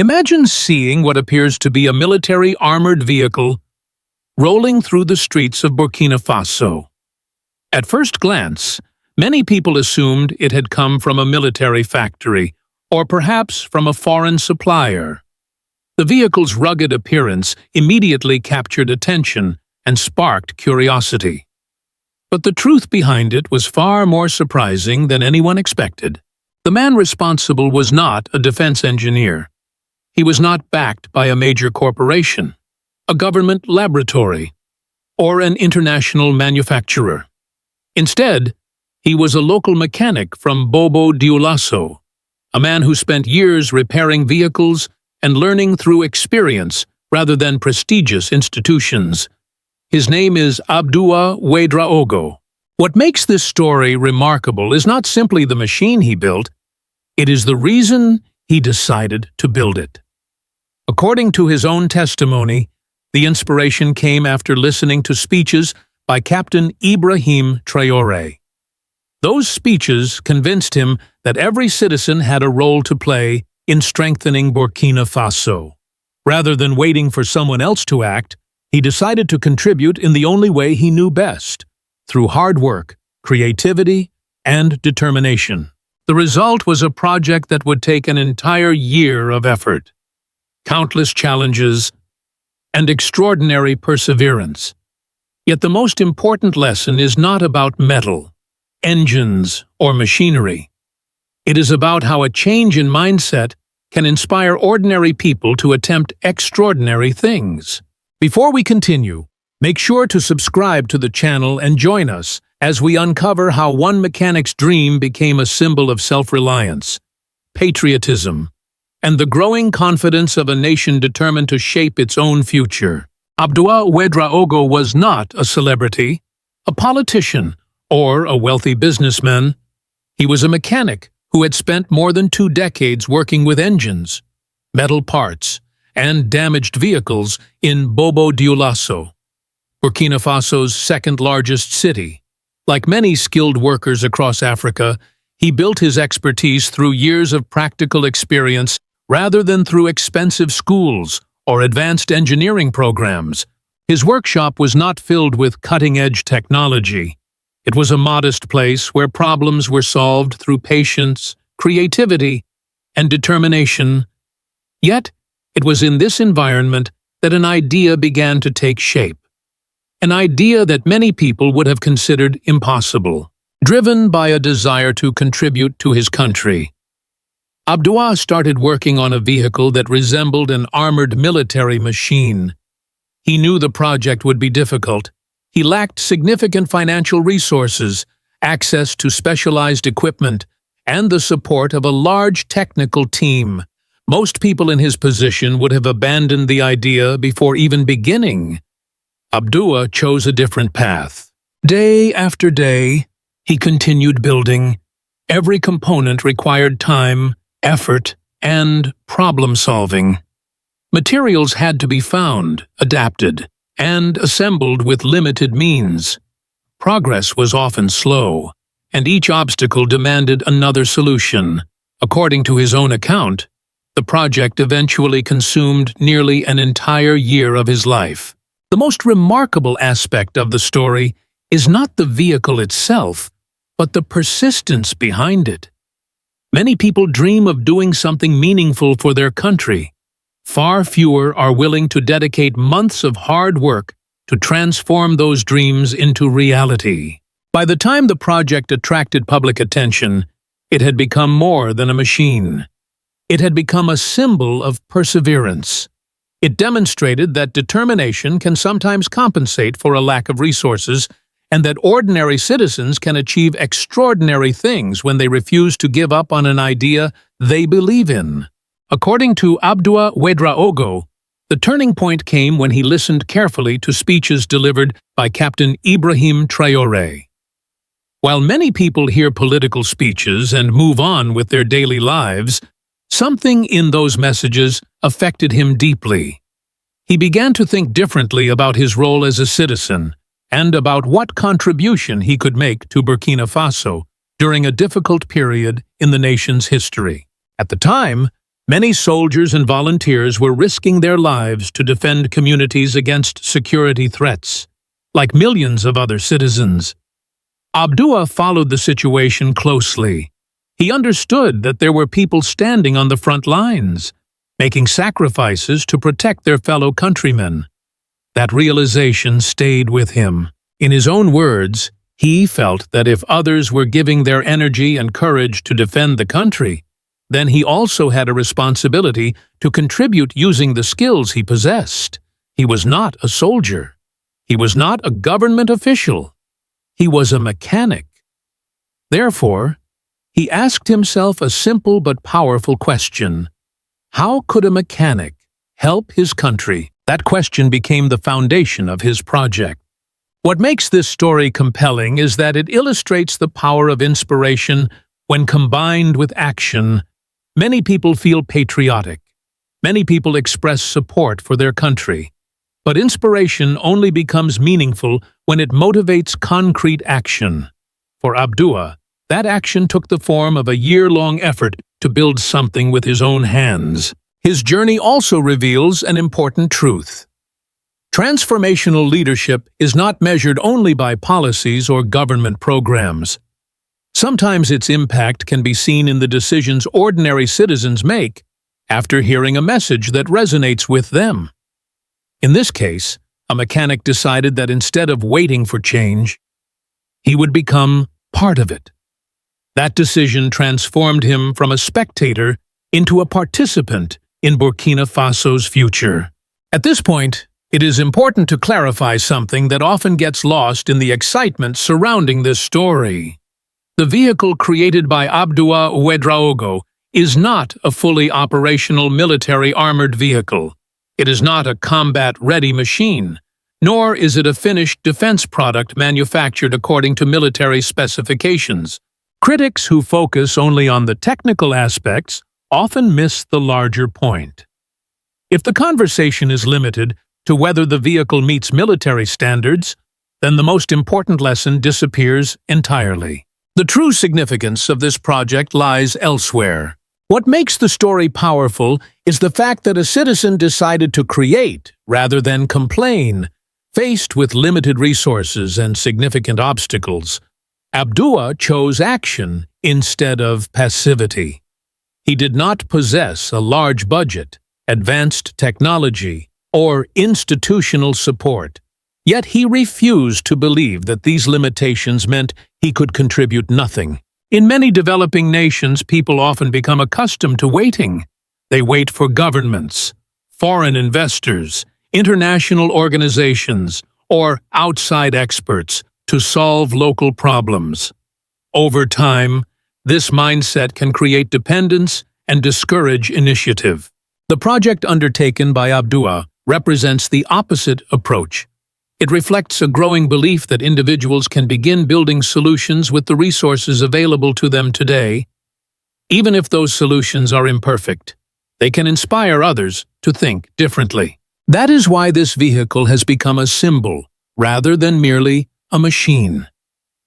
Imagine seeing what appears to be a military armored vehicle rolling through the streets of Burkina Faso. At first glance, many people assumed it had come from a military factory, or perhaps from a foreign supplier. The vehicle's rugged appearance immediately captured attention and sparked curiosity. But the truth behind it was far more surprising than anyone expected. The man responsible was not a defense engineer. He was not backed by a major corporation, a government laboratory, or an international manufacturer. Instead, he was a local mechanic from Bobo-Dioulasso, a man who spent years repairing vehicles and learning through experience rather than prestigious institutions. His name is Abdouah Ouedraogo. What makes this story remarkable is not simply the machine he built, it is the reason he decided to build it. According to his own testimony, the inspiration came after listening to speeches by Captain Ibrahim Traore. Those speeches convinced him that every citizen had a role to play in strengthening Burkina Faso. Rather than waiting for someone else to act, he decided to contribute in the only way he knew best, through hard work, creativity, and determination. The result was a project that would take an entire year of effort, countless challenges, and extraordinary perseverance. Yet the most important lesson is not about metal, engines, or machinery. It is about how a change in mindset can inspire ordinary people to attempt extraordinary things. Before we continue, make sure to subscribe to the channel and join us as we uncover how one mechanic's dream became a symbol of self-reliance, patriotism, and the growing confidence of a nation determined to shape its own future. Abdouah Ouedraogo was not a celebrity, a politician, or a wealthy businessman. He was a mechanic who had spent more than 2 decades working with engines, metal parts, and damaged vehicles in Bobo-Dioulasso, Burkina Faso's second-largest city. Like many skilled workers across Africa, he built his expertise through years of practical experience rather than through expensive schools or advanced engineering programs. His workshop was not filled with cutting-edge technology. It was a modest place where problems were solved through patience, creativity, and determination. Yet, it was in this environment that an idea began to take shape. An idea that many people would have considered impossible. Driven by a desire to contribute to his country, Abdouah started working on a vehicle that resembled an armored military machine. He knew the project would be difficult. He lacked significant financial resources, access to specialized equipment, and the support of a large technical team. Most people in his position would have abandoned the idea before even beginning. Abdouah chose a different path. Day after day, he continued building. Every component required time, effort, and problem-solving. Materials had to be found, adapted, and assembled with limited means. Progress was often slow, and each obstacle demanded another solution. According to his own account, the project eventually consumed nearly an entire year of his life. The most remarkable aspect of the story is not the vehicle itself, but the persistence behind it. Many people dream of doing something meaningful for their country. Far fewer are willing to dedicate months of hard work to transform those dreams into reality. By the time the project attracted public attention, it had become more than a machine. It had become a symbol of perseverance. It demonstrated that determination can sometimes compensate for a lack of resources, and that ordinary citizens can achieve extraordinary things when they refuse to give up on an idea they believe in. According to Abdouah Ouedraogo, the turning point came when he listened carefully to speeches delivered by Captain Ibrahim Traore. While many people hear political speeches and move on with their daily lives, something in those messages affected him deeply. He began to think differently about his role as a citizen and about what contribution he could make to Burkina Faso during a difficult period in the nation's history. At the time, Many soldiers and volunteers were risking their lives to defend communities against security threats, like millions of other citizens. Abdouah followed the situation closely. He understood that there were people standing on the front lines, making sacrifices to protect their fellow countrymen. That realization stayed with him. In his own words, he felt that if others were giving their energy and courage to defend the country, then he also had a responsibility to contribute using the skills he possessed. He was not a soldier. He was not a government official. He was a mechanic. Therefore, he asked himself a simple but powerful question. How could a mechanic help his country? That question became the foundation of his project. What makes this story compelling is that it illustrates the power of inspiration when combined with action. Many people feel patriotic. Many people express support for their country. But inspiration only becomes meaningful when it motivates concrete action. For Abdouah, that action took the form of a year-long effort to build something with his own hands. His journey also reveals an important truth. Transformational leadership is not measured only by policies or government programs. Sometimes its impact can be seen in the decisions ordinary citizens make after hearing a message that resonates with them. In this case, a mechanic decided that instead of waiting for change, he would become part of it. That decision transformed him from a spectator into a participant in Burkina Faso's future. At this point, it is important to clarify something that often gets lost in the excitement surrounding this story. The vehicle created by Abdouah Ouedraogo is not a fully operational military armored vehicle. It is not a combat-ready machine, nor is it a finished defense product manufactured according to military specifications. Critics who focus only on the technical aspects often miss the larger point. If the conversation is limited to whether the vehicle meets military standards, then the most important lesson disappears entirely. The true significance of this project lies elsewhere. What makes the story powerful is the fact that a citizen decided to create rather than complain. Faced with limited resources and significant obstacles, Abdouah chose action instead of passivity. He did not possess a large budget, advanced technology, or institutional support. Yet he refused to believe that these limitations meant he could contribute nothing. In many developing nations, people often become accustomed to waiting. They wait for governments, foreign investors, international organizations, or outside experts to solve local problems. Over time, this mindset can create dependence and discourage initiative. The project undertaken by Abdouah represents the opposite approach. It reflects a growing belief that individuals can begin building solutions with the resources available to them today. Even if those solutions are imperfect, they can inspire others to think differently. That is why this vehicle has become a symbol, rather than merely a machine.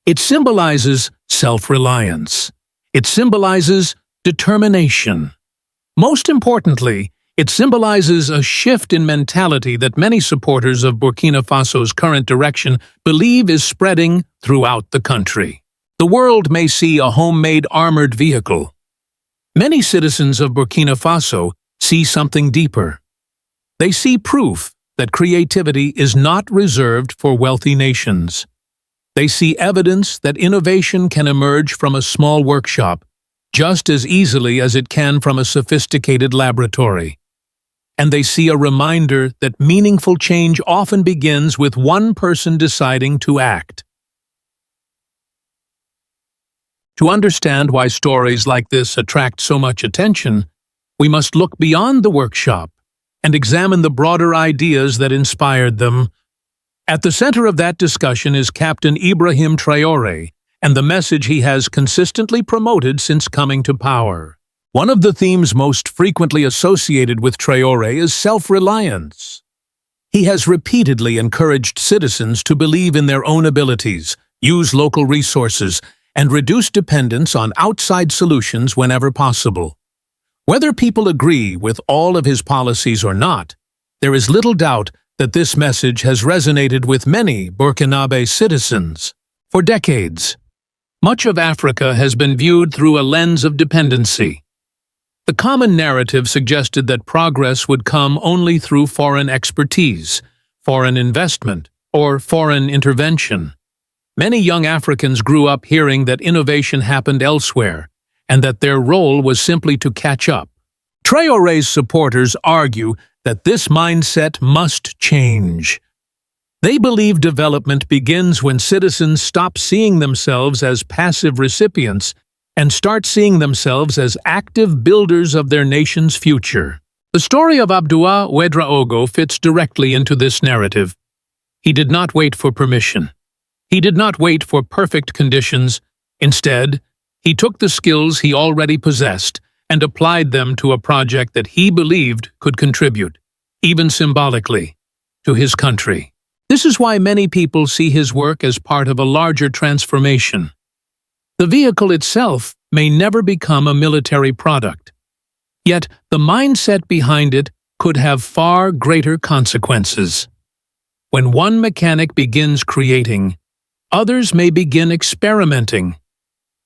It symbolizes self-reliance. It symbolizes determination. Most importantly, it symbolizes a shift in mentality that many supporters of Burkina Faso's current direction believe is spreading throughout the country. The world may see a homemade armored vehicle. Many citizens of Burkina Faso see something deeper. They see proof that creativity is not reserved for wealthy nations. They see evidence that innovation can emerge from a small workshop just as easily as it can from a sophisticated laboratory. And they see a reminder that meaningful change often begins with one person deciding to act. To understand why stories like this attract so much attention, we must look beyond the workshop and examine the broader ideas that inspired them. At the center of that discussion is Captain Ibrahim Traore and the message he has consistently promoted since coming to power. One of the themes most frequently associated with Traore is self-reliance. He has repeatedly encouraged citizens to believe in their own abilities, use local resources, and reduce dependence on outside solutions whenever possible. Whether people agree with all of his policies or not, there is little doubt that this message has resonated with many Burkinabe citizens. For decades, much of Africa has been viewed through a lens of dependency. The common narrative suggested that progress would come only through foreign expertise, foreign investment, or foreign intervention. Many young Africans grew up hearing that innovation happened elsewhere, and that their role was simply to catch up. Traore's supporters argue that this mindset must change. They believe development begins when citizens stop seeing themselves as passive recipients and start seeing themselves as active builders of their nation's future. The story of Abdouah Ouedraogo fits directly into this narrative. He did not wait for permission. He did not wait for perfect conditions. Instead, he took the skills he already possessed and applied them to a project that he believed could contribute, even symbolically, to his country. This is why many people see his work as part of a larger transformation. The vehicle itself may never become a military product, yet the mindset behind it could have far greater consequences. When one mechanic begins creating, others may begin experimenting.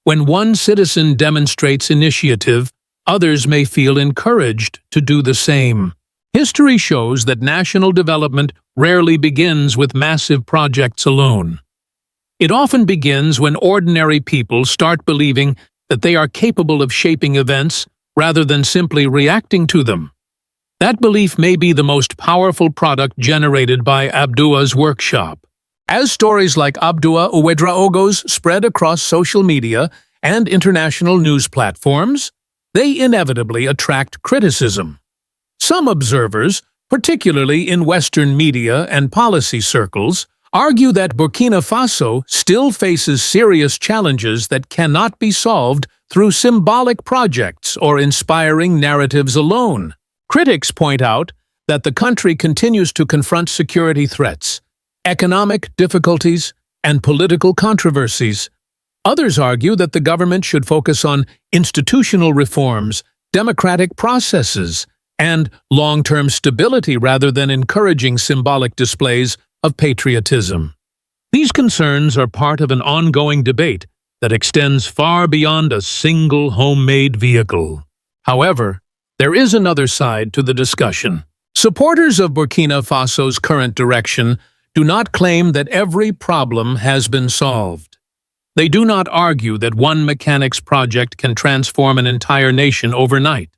When one citizen demonstrates initiative, others may feel encouraged to do the same. History shows that national development rarely begins with massive projects alone. It often begins when ordinary people start believing that they are capable of shaping events rather than simply reacting to them. That belief may be the most powerful product generated by Abdouah's workshop. As stories like Abdouah Ouedraogo's spread across social media and international news platforms, they inevitably attract criticism. Some observers, particularly in Western media and policy circles, argue that Burkina Faso still faces serious challenges that cannot be solved through symbolic projects or inspiring narratives alone. Critics point out that the country continues to confront security threats, economic difficulties, and political controversies. Others argue that the government should focus on institutional reforms, democratic processes, and long-term stability rather than encouraging symbolic displays of patriotism. These concerns are part of an ongoing debate that extends far beyond a single homemade vehicle. However, there is another side to the discussion. Supporters of Burkina Faso's current direction do not claim that every problem has been solved. They do not argue that one mechanic's project can transform an entire nation overnight.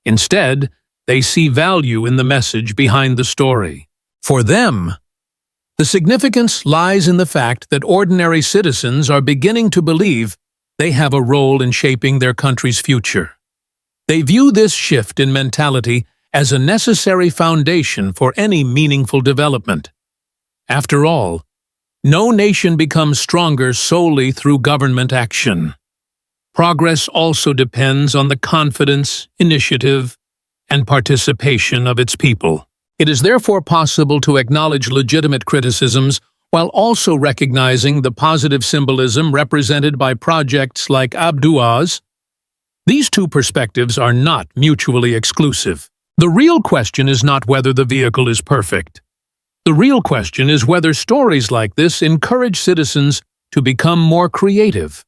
Instead, they see value in the message behind the story. For them, the significance lies in the fact that ordinary citizens are beginning to believe they have a role in shaping their country's future. They view this shift in mentality as a necessary foundation for any meaningful development. After all, no nation becomes stronger solely through government action. Progress also depends on the confidence, initiative, and participation of its people. It is therefore possible to acknowledge legitimate criticisms while also recognizing the positive symbolism represented by projects like Abdouah's. These two perspectives are not mutually exclusive. The real question is not whether the vehicle is perfect. The real question is whether stories like this encourage citizens to become more creative,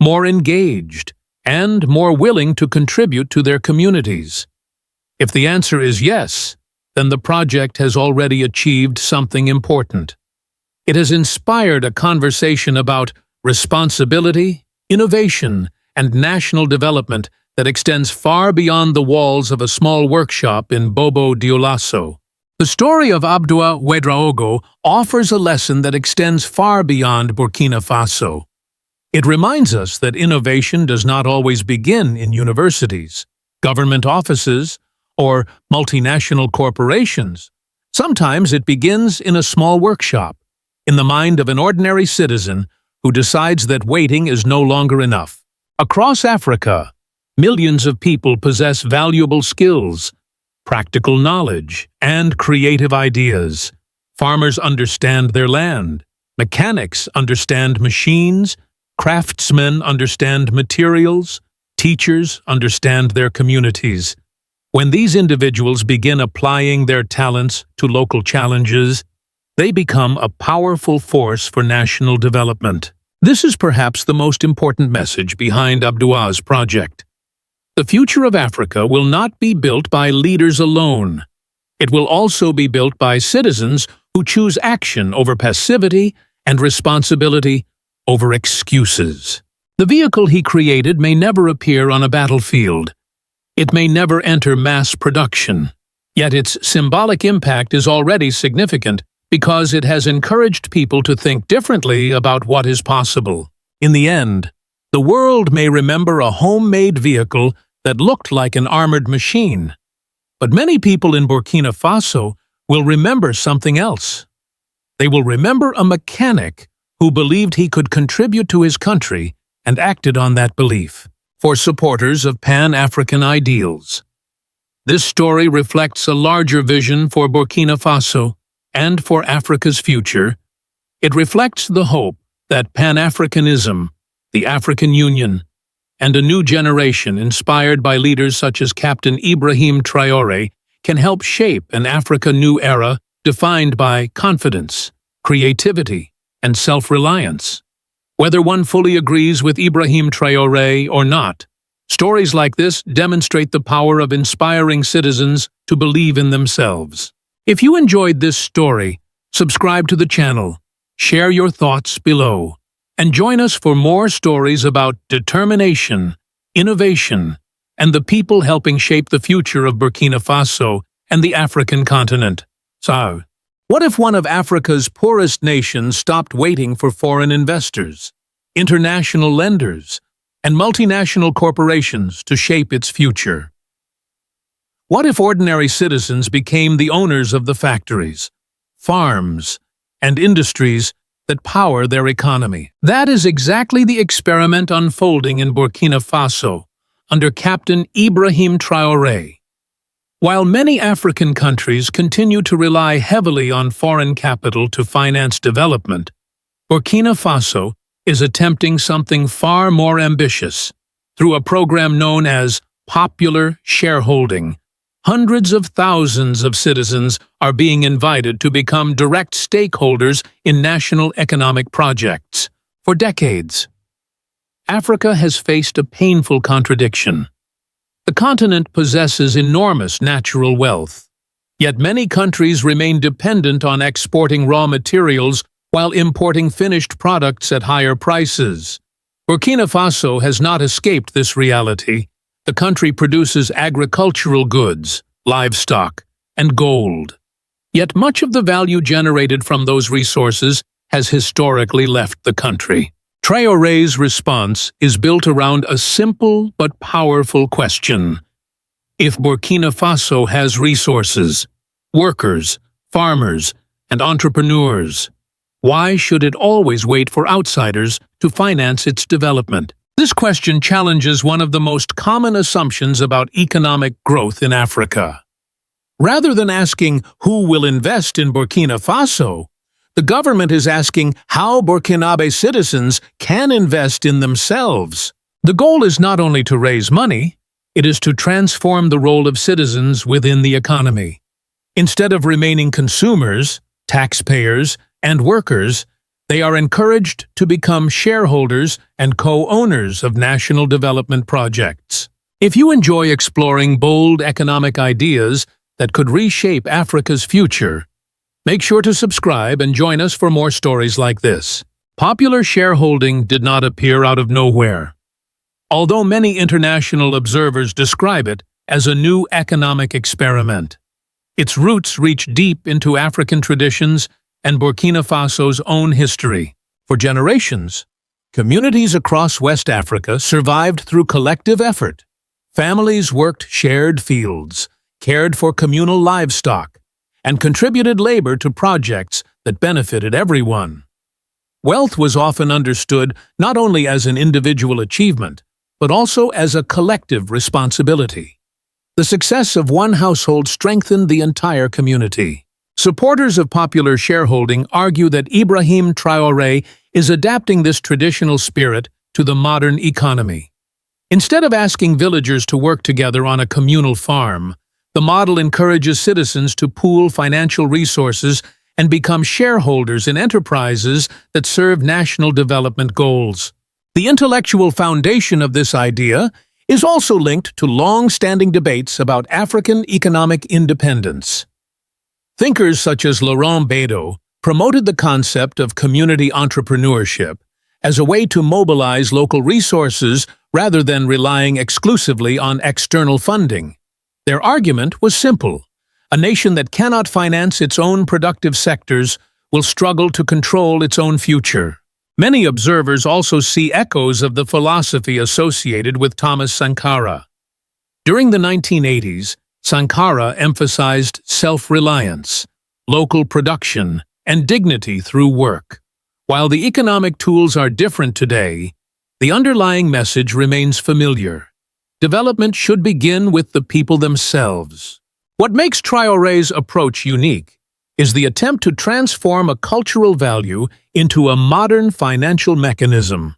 more engaged, and more willing to contribute to their communities. If the answer is yes, then the project has already achieved something important. It has inspired a conversation about responsibility, innovation, and national development that extends far beyond the walls of a small workshop in Bobo-Dioulasso. The story of Abdouah Ouedraogo offers a lesson that extends far beyond Burkina Faso. It reminds us that innovation does not always begin in universities, government offices, or multinational corporations. Sometimes it begins in a small workshop, in the mind of an ordinary citizen who decides that waiting is no longer enough. Across Africa, millions of people possess valuable skills, practical knowledge, and creative ideas. Farmers understand their land, mechanics understand machines, craftsmen understand materials, Teachers understand their communities. When these individuals begin applying their talents to local challenges, they become a powerful force for national development. This is perhaps the most important message behind Abdouah's project. The future of Africa will not be built by leaders alone. It will also be built by citizens who choose action over passivity and responsibility over excuses. The vehicle he created may never appear on a battlefield. It may never enter mass production. Yet its symbolic impact is already significant because it has encouraged people to think differently about what is possible. In the end, the world may remember a homemade vehicle that looked like an armored machine. But many people in Burkina Faso will remember something else. They will remember a mechanic who believed he could contribute to his country and acted on that belief. For supporters of Pan-African ideals, this story reflects a larger vision for Burkina Faso and for Africa's future. It reflects the hope that Pan-Africanism, the African Union, and a new generation inspired by leaders such as Captain Ibrahim Traore can help shape an Africa new era defined by confidence, creativity, and self-reliance. Whether one fully agrees with Ibrahim Traore or not, stories like this demonstrate the power of inspiring citizens to believe in themselves. If you enjoyed this story, subscribe to the channel, share your thoughts below, and join us for more stories about determination, innovation, and the people helping shape the future of Burkina Faso and the African continent. So, what if one of Africa's poorest nations stopped waiting for foreign investors, international lenders, and multinational corporations to shape its future? What if ordinary citizens became the owners of the factories, farms, and industries that power their economy? That is exactly the experiment unfolding in Burkina Faso under Captain Ibrahim Traore. While many African countries continue to rely heavily on foreign capital to finance development, Burkina Faso is attempting something far more ambitious. Through a program known as popular shareholding, hundreds of thousands of citizens are being invited to become direct stakeholders in national economic projects. For decades, Africa has faced a painful contradiction. The continent possesses enormous natural wealth, yet many countries remain dependent on exporting raw materials while importing finished products at higher prices. Burkina Faso has not escaped this reality. The country produces agricultural goods, livestock, and gold. Yet much of the value generated from those resources has historically left the country. Traore's response is built around a simple but powerful question. If Burkina Faso has resources, workers, farmers, and entrepreneurs, why should it always wait for outsiders to finance its development? This question challenges one of the most common assumptions about economic growth in Africa. Rather than asking who will invest in Burkina Faso, the government is asking how Burkinabe citizens can invest in themselves. The goal is not only to raise money, it is to transform the role of citizens within the economy. Instead of remaining consumers, taxpayers, and workers, they are encouraged to become shareholders and co-owners of national development projects. If you enjoy exploring bold economic ideas that could reshape Africa's future, make sure to subscribe and join us for more stories like this. Popular shareholding did not appear out of nowhere. Although many international observers describe it as a new economic experiment, its roots reach deep into African traditions and Burkina Faso's own history. For generations, communities across West Africa survived through collective effort. Families worked shared fields, cared for communal livestock, and contributed labor to projects that benefited everyone. Wealth was often understood not only as an individual achievement, but also as a collective responsibility. The success of one household strengthened the entire community. Supporters of popular shareholding argue that Ibrahim Traore is adapting this traditional spirit to the modern economy. Instead of asking villagers to work together on a communal farm, the model encourages citizens to pool financial resources and become shareholders in enterprises that serve national development goals. The intellectual foundation of this idea is also linked to long-standing debates about African economic independence. Thinkers such as Laurent Gbagbo promoted the concept of community entrepreneurship as a way to mobilize local resources rather than relying exclusively on external funding. Their argument was simple. A nation that cannot finance its own productive sectors will struggle to control its own future. Many observers also see echoes of the philosophy associated with Thomas Sankara. During the 1980s, Sankara emphasized self-reliance, local production, and dignity through work. While the economic tools are different today, the underlying message remains familiar. Development should begin with the people themselves. What makes Traore's approach unique is the attempt to transform a cultural value into a modern financial mechanism.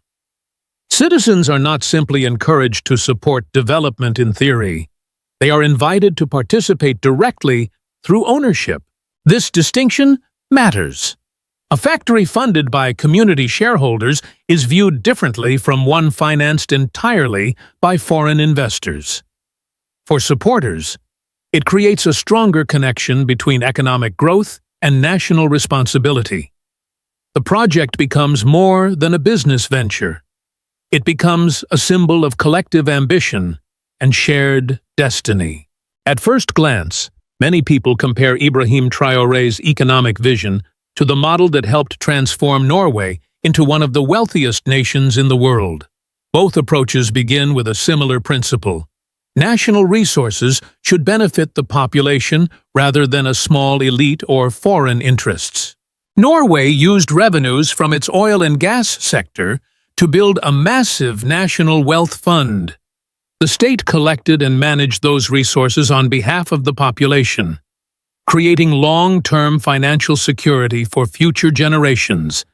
Citizens are not simply encouraged to support development in theory. They are invited to participate directly through ownership. This distinction matters. A factory funded by community shareholders is viewed differently from one financed entirely by foreign investors. For supporters, it creates a stronger connection between economic growth and national responsibility. The project becomes more than a business venture. It becomes a symbol of collective ambition and shared destiny. At first glance, many people compare Ibrahim Traore's economic vision to the model that helped transform Norway into one of the wealthiest nations in the world. Both approaches begin with a similar principle. National resources should benefit the population rather than a small elite or foreign interests. Norway used revenues from its oil and gas sector to build a massive national wealth fund. The state collected and managed those resources on behalf of the population, creating long-term financial security for future generations.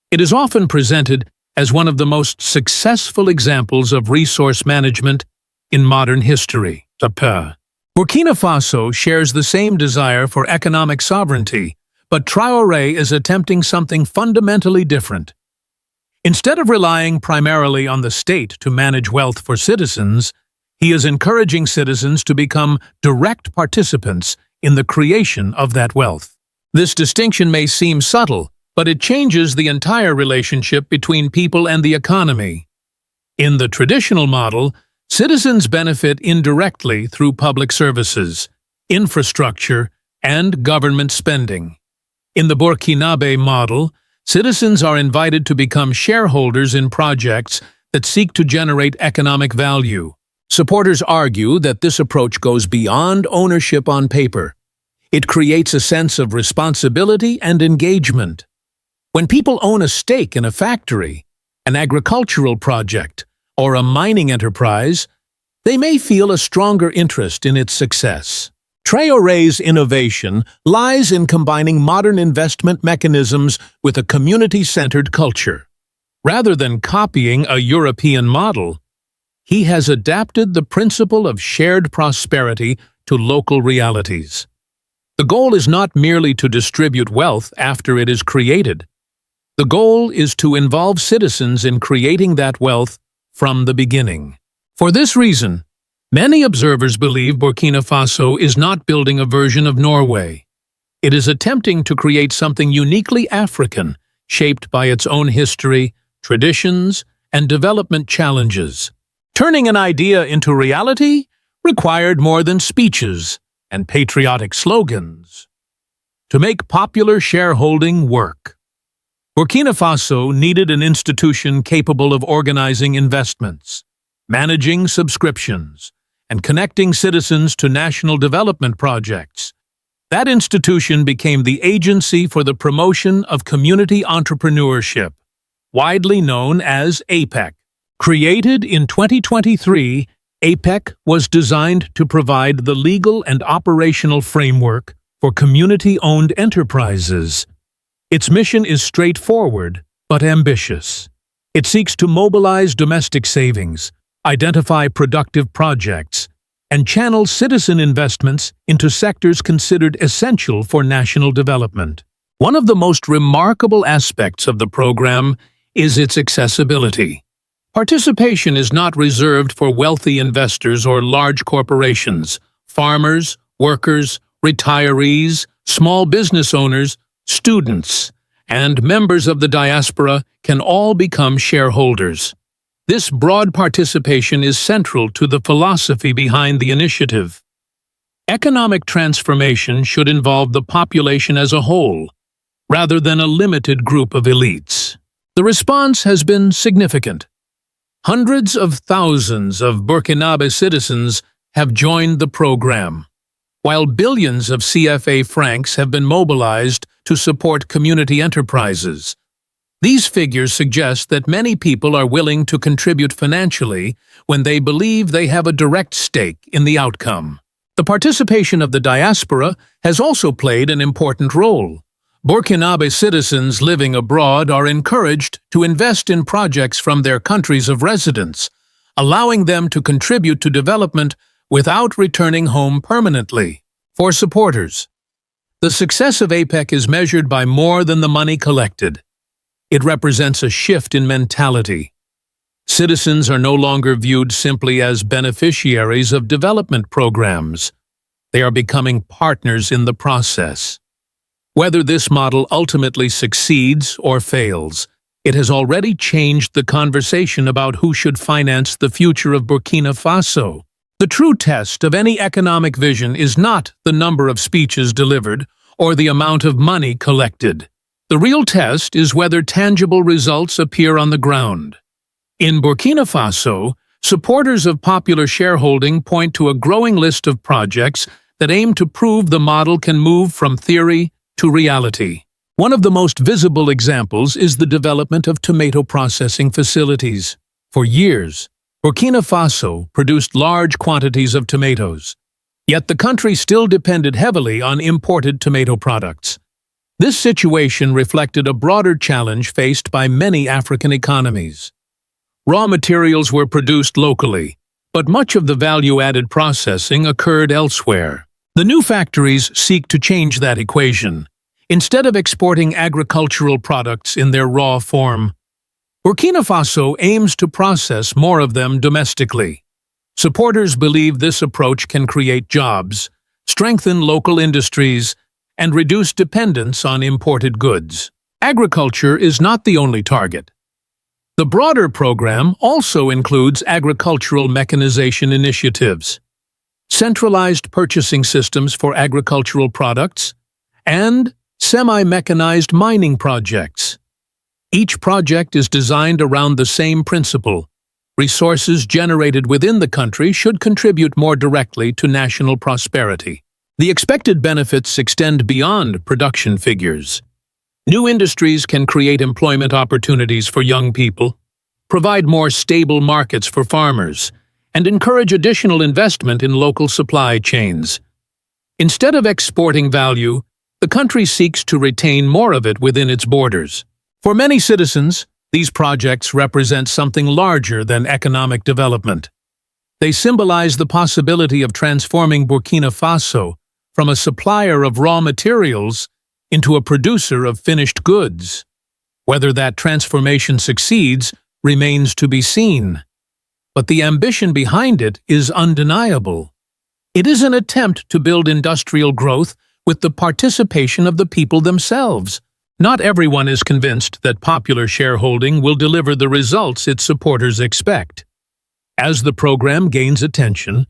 It is often presented as one of the most successful examples of resource management in modern history. Burkina Faso shares the same desire for economic sovereignty, but Traore is attempting something fundamentally different. Instead of relying primarily on the state to manage wealth for citizens, he is encouraging citizens to become direct participants in the creation of that wealth. This distinction may seem subtle, but it changes the entire relationship between people and the economy. In the traditional model, citizens benefit indirectly through public services, infrastructure, and government spending. In the Burkinabe model, citizens are invited to become shareholders in projects that seek to generate economic value. Supporters argue that this approach goes beyond ownership on paper. It creates a sense of responsibility and engagement. When people own a stake in a factory, an agricultural project, or a mining enterprise, they may feel a stronger interest in its success. Traore's innovation lies in combining modern investment mechanisms with a community-centered culture. Rather than copying a European model, he has adapted the principle of shared prosperity to local realities. The goal is not merely to distribute wealth after it is created. The goal is to involve citizens in creating that wealth from the beginning. For this reason, many observers believe Burkina Faso is not building a version of Norway. It is attempting to create something uniquely African, shaped by its own history, traditions, and development challenges. Turning an idea into reality required more than speeches and patriotic slogans. To make popular shareholding work, Burkina Faso needed an institution capable of organizing investments, managing subscriptions, and connecting citizens to national development projects. That institution became the Agency for the Promotion of Community Entrepreneurship, widely known as APEC. Created in 2023, APEC was designed to provide the legal and operational framework for community-owned enterprises. Its mission is straightforward but ambitious. It seeks to mobilize domestic savings, identify productive projects, and channel citizen investments into sectors considered essential for national development. One of the most remarkable aspects of the program is its accessibility. Participation is not reserved for wealthy investors or large corporations. Farmers, workers, retirees, small business owners, students, and members of the diaspora can all become shareholders. This broad participation is central to the philosophy behind the initiative. Economic transformation should involve the population as a whole, rather than a limited group of elites. The response has been significant. Hundreds of thousands of Burkinabe citizens have joined the program, while billions of CFA francs have been mobilized to support community enterprises. These figures suggest that many people are willing to contribute financially when they believe they have a direct stake in the outcome. The participation of the diaspora has also played an important role. Burkinabe citizens living abroad are encouraged to invest in projects from their countries of residence, allowing them to contribute to development without returning home permanently. For supporters, the success of APEC is measured by more than the money collected. It represents a shift in mentality. Citizens are no longer viewed simply as beneficiaries of development programs. They are becoming partners in the process. Whether this model ultimately succeeds or fails, it has already changed the conversation about who should finance the future of Burkina Faso. The true test of any economic vision is not the number of speeches delivered or the amount of money collected. The real test is whether tangible results appear on the ground. In Burkina Faso, supporters of popular shareholding point to a growing list of projects that aim to prove the model can move from theory to reality. One of the most visible examples is the development of tomato processing facilities. For years, Burkina Faso produced large quantities of tomatoes, yet the country still depended heavily on imported tomato products. This situation reflected a broader challenge faced by many African economies. Raw materials were produced locally, but much of the value-added processing occurred elsewhere. The new factories seek to change that equation. Instead of exporting agricultural products in their raw form, Burkina Faso aims to process more of them domestically. Supporters believe this approach can create jobs, strengthen local industries, and reduce dependence on imported goods. Agriculture is not the only target. The broader program also includes agricultural mechanization initiatives, centralized purchasing systems for agricultural products, and semi-mechanized mining projects. Each project is designed around the same principle. Resources generated within the country should contribute more directly to national prosperity. The expected benefits extend beyond production figures. New industries can create employment opportunities for young people, provide more stable markets for farmers, and encourage additional investment in local supply chains. Instead of exporting value, the country seeks to retain more of it within its borders. For many citizens, these projects represent something larger than economic development. They symbolize the possibility of transforming Burkina Faso from a supplier of raw materials into a producer of finished goods. Whether that transformation succeeds remains to be seen. But the ambition behind it is undeniable. It is an attempt to build industrial growth with the participation of the people themselves. Not everyone is convinced that popular shareholding will deliver the results its supporters expect. As the program gains attention,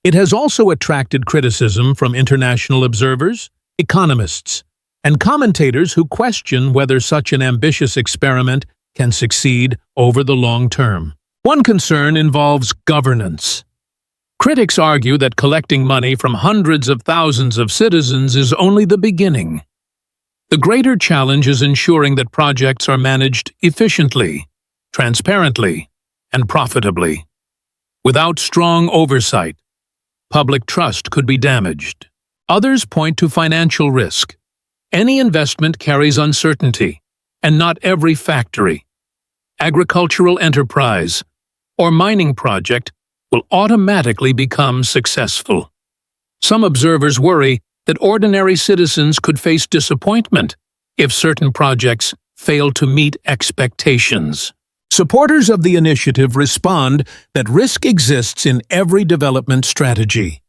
it has also attracted criticism from international observers, economists, and commentators who question whether such an ambitious experiment can succeed over the long term. One concern involves governance. Critics argue that collecting money from hundreds of thousands of citizens is only the beginning. The greater challenge is ensuring that projects are managed efficiently, transparently, and profitably. Without strong oversight, public trust could be damaged. Others point to financial risk. Any investment carries uncertainty, and not every factory, agricultural enterprise, or mining project will automatically become successful. Some observers worry that ordinary citizens could face disappointment if certain projects fail to meet expectations. Supporters of the initiative respond that risk exists in every development strategy.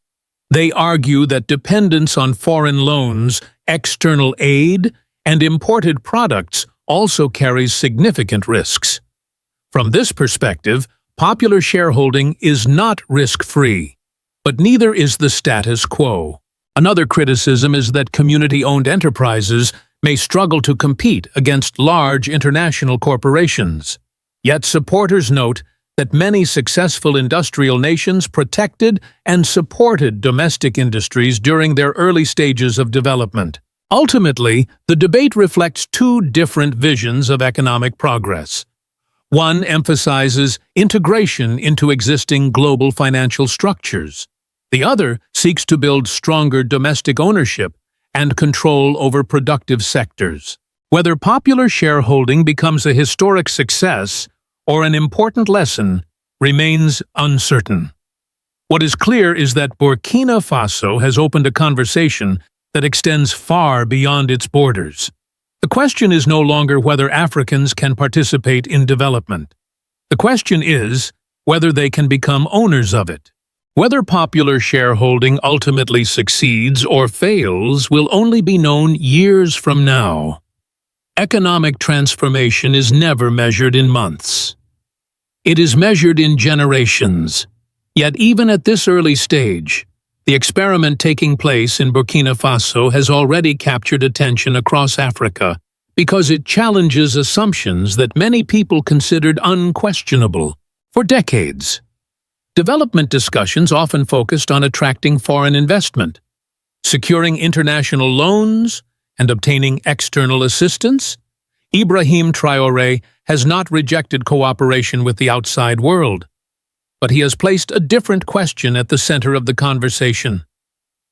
They argue that dependence on foreign loans, external aid, and imported products also carries significant risks. From this perspective, popular shareholding is not risk-free, but neither is the status quo. Another criticism is that community-owned enterprises may struggle to compete against large international corporations. Yet supporters note that many successful industrial nations protected and supported domestic industries during their early stages of development. Ultimately, the debate reflects two different visions of economic progress. One emphasizes integration into existing global financial structures. The other seeks to build stronger domestic ownership and control over productive sectors. Whether popular shareholding becomes a historic success or an important lesson remains uncertain. What is clear is that Burkina Faso has opened a conversation that extends far beyond its borders. The question is no longer whether Africans can participate in development. The question is whether they can become owners of it. Whether popular shareholding ultimately succeeds or fails will only be known years from now. Economic transformation is never measured in months. It is measured in generations. Yet even at this early stage, the experiment taking place in Burkina Faso has already captured attention across Africa because it challenges assumptions that many people considered unquestionable for decades. Development discussions often focused on attracting foreign investment, securing international loans, and obtaining external assistance. Ibrahim Traore has not rejected cooperation with the outside world, but he has placed a different question at the center of the conversation.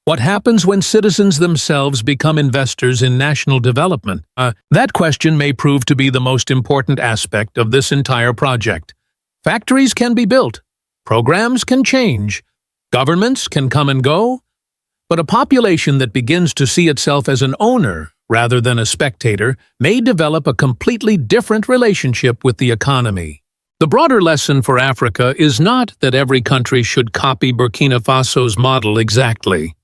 What happens when citizens themselves become investors in national development? That question may prove to be the most important aspect of this entire project. Factories can be built, programs can change, governments can come and go, but a population that begins to see itself as an owner rather than a spectator may develop a completely different relationship with the economy. The broader lesson for Africa is not that every country should copy Burkina Faso's model exactly.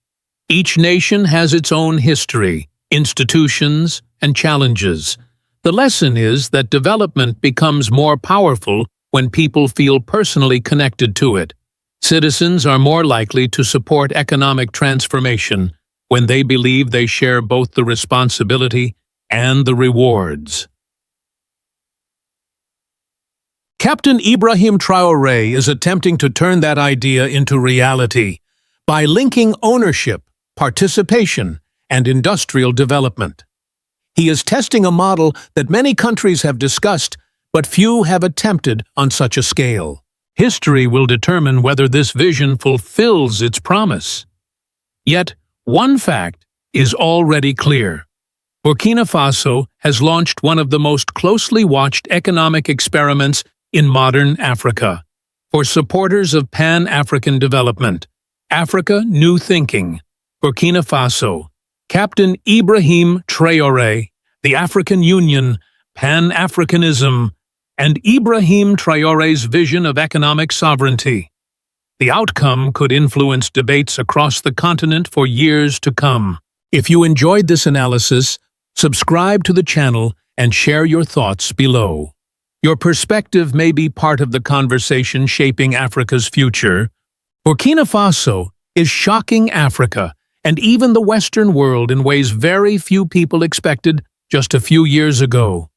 Each nation has its own history, institutions, and challenges. The lesson is that development becomes more powerful when people feel personally connected to it. Citizens are more likely to support economic transformation when they believe they share both the responsibility and the rewards. Captain Ibrahim Traore is attempting to turn that idea into reality by linking ownership, participation, and industrial development. He is testing a model that many countries have discussed, but few have attempted on such a scale. History will determine whether this vision fulfills its promise. Yet, one fact is already clear. Burkina Faso has launched one of the most closely watched economic experiments in modern Africa. For supporters of Pan-African development, Africa New Thinking, Burkina Faso, Captain Ibrahim Traore, the African Union, Pan-Africanism, and Ibrahim Traore's vision of economic sovereignty. The outcome could influence debates across the continent for years to come. If you enjoyed this analysis, subscribe to the channel and share your thoughts below. Your perspective may be part of the conversation shaping Africa's future. Burkina Faso is shocking Africa and even the Western world in ways very few people expected just a few years ago.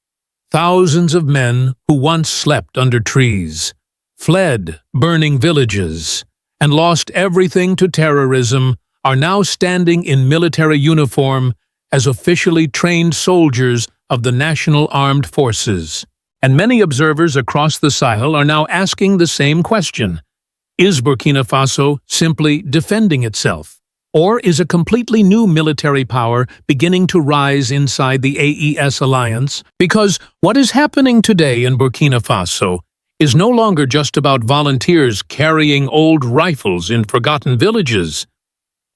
Thousands of men who once slept under trees, fled burning villages, and lost everything to terrorism are now standing in military uniform as officially trained soldiers of the National Armed Forces. And many observers across the Sahel are now asking the same question. Is Burkina Faso simply defending itself? Or is a completely new military power beginning to rise inside the AES alliance? Because what is happening today in Burkina Faso is no longer just about volunteers carrying old rifles in forgotten villages.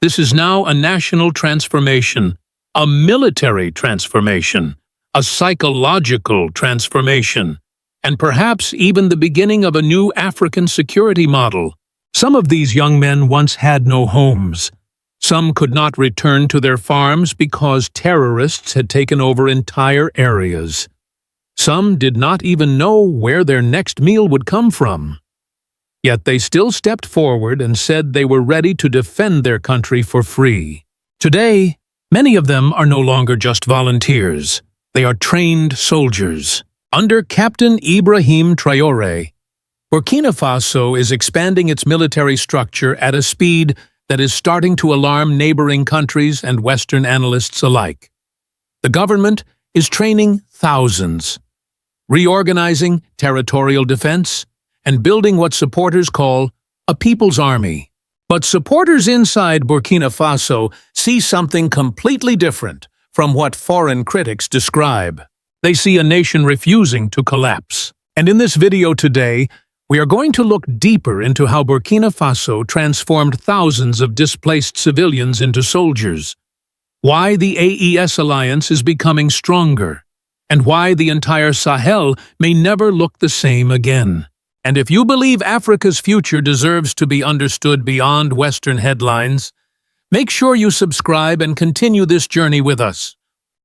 This is now a national transformation, a military transformation, a psychological transformation, and perhaps even the beginning of a new African security model. Some of these young men once had no homes. Some could not return to their farms because terrorists had taken over entire areas. Some did not even know where their next meal would come from. Yet they still stepped forward and said they were ready to defend their country for free. Today, many of them are no longer just volunteers. They are trained soldiers. Under Captain Ibrahim Traore, Burkina Faso is expanding its military structure at a speed that is starting to alarm neighboring countries and Western analysts alike. The government is training thousands, reorganizing territorial defense, and building what supporters call a people's army. But supporters inside Burkina Faso see something completely different from what foreign critics describe. They see a nation refusing to collapse. And in this video today, we are going to look deeper into how Burkina Faso transformed thousands of displaced civilians into soldiers, why the AES alliance is becoming stronger, and why the entire Sahel may never look the same again. And if you believe Africa's future deserves to be understood beyond Western headlines, make sure you subscribe and continue this journey with us.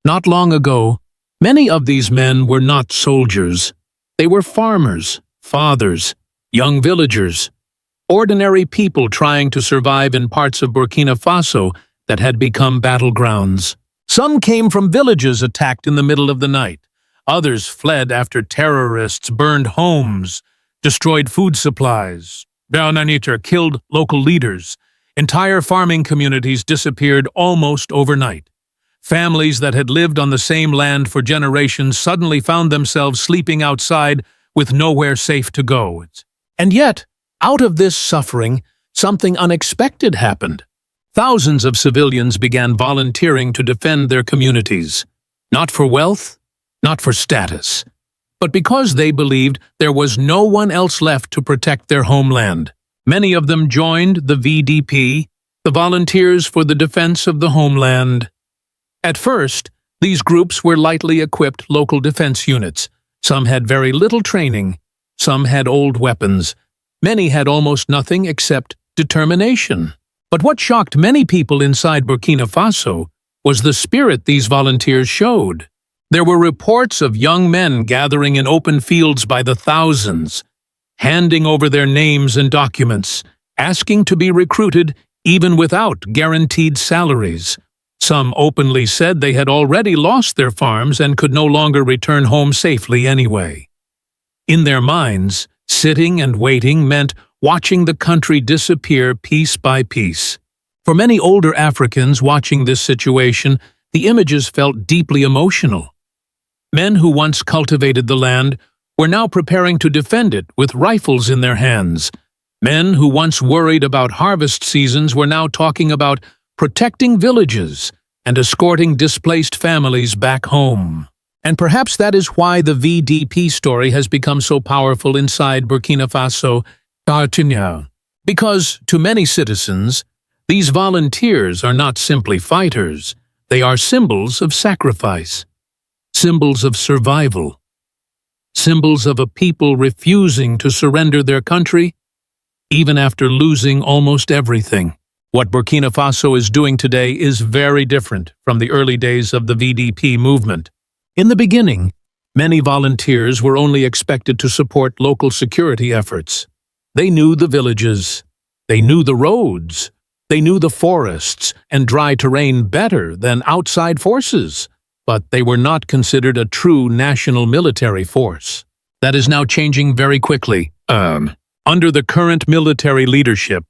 Not long ago, many of these men were not soldiers. They were farmers, fathers, young villagers, ordinary people trying to survive in parts of Burkina Faso that had become battlegrounds. Some came from villages attacked in the middle of the night. Others fled after terrorists burned homes, destroyed food supplies. Bernaniter killed local leaders. Entire farming communities disappeared almost overnight. Families that had lived on the same land for generations suddenly found themselves sleeping outside with nowhere safe to go. And yet, out of this suffering, something unexpected happened. Thousands of civilians began volunteering to defend their communities, not for wealth, not for status, but because they believed there was no one else left to protect their homeland. Many of them joined the VDP, the Volunteers for the Defense of the Homeland. At first, these groups were lightly equipped local defense units. Some had very little training. Some had old weapons. Many had almost nothing except determination. But what shocked many people inside Burkina Faso was the spirit these volunteers showed. There were reports of young men gathering in open fields by the thousands, handing over their names and documents, asking to be recruited even without guaranteed salaries. Some openly said they had already lost their farms and could no longer return home safely anyway. In their minds, sitting and waiting meant watching the country disappear piece by piece. For many older Africans watching this situation, the images felt deeply emotional. Men who once cultivated the land were now preparing to defend it with rifles in their hands. Men who once worried about harvest seasons were now talking about protecting villages and escorting displaced families back home. And perhaps that is why the VDP story has become so powerful inside Burkina Faso, because to many citizens, these volunteers are not simply fighters, they are symbols of sacrifice, symbols of survival, symbols of a people refusing to surrender their country, even after losing almost everything. What Burkina Faso is doing today is very different from the early days of the VDP movement. In the beginning, many volunteers were only expected to support local security efforts. They knew the villages, they knew the roads, they knew the forests and dry terrain better than outside forces, but they were not considered a true national military force. That is now changing very quickly. Under the current military leadership,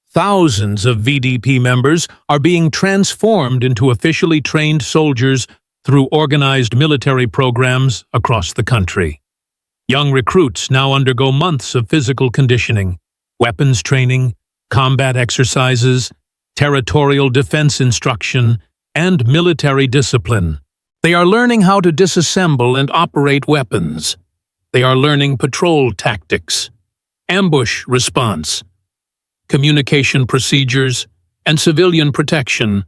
thousands of VDP members are being transformed into officially trained soldiers through organized military programs across the country. Young recruits now undergo months of physical conditioning, weapons training, combat exercises, territorial defense instruction, and military discipline. They are learning how to disassemble and operate weapons, They are learning patrol tactics, ambush response, communication procedures, and civilian protection.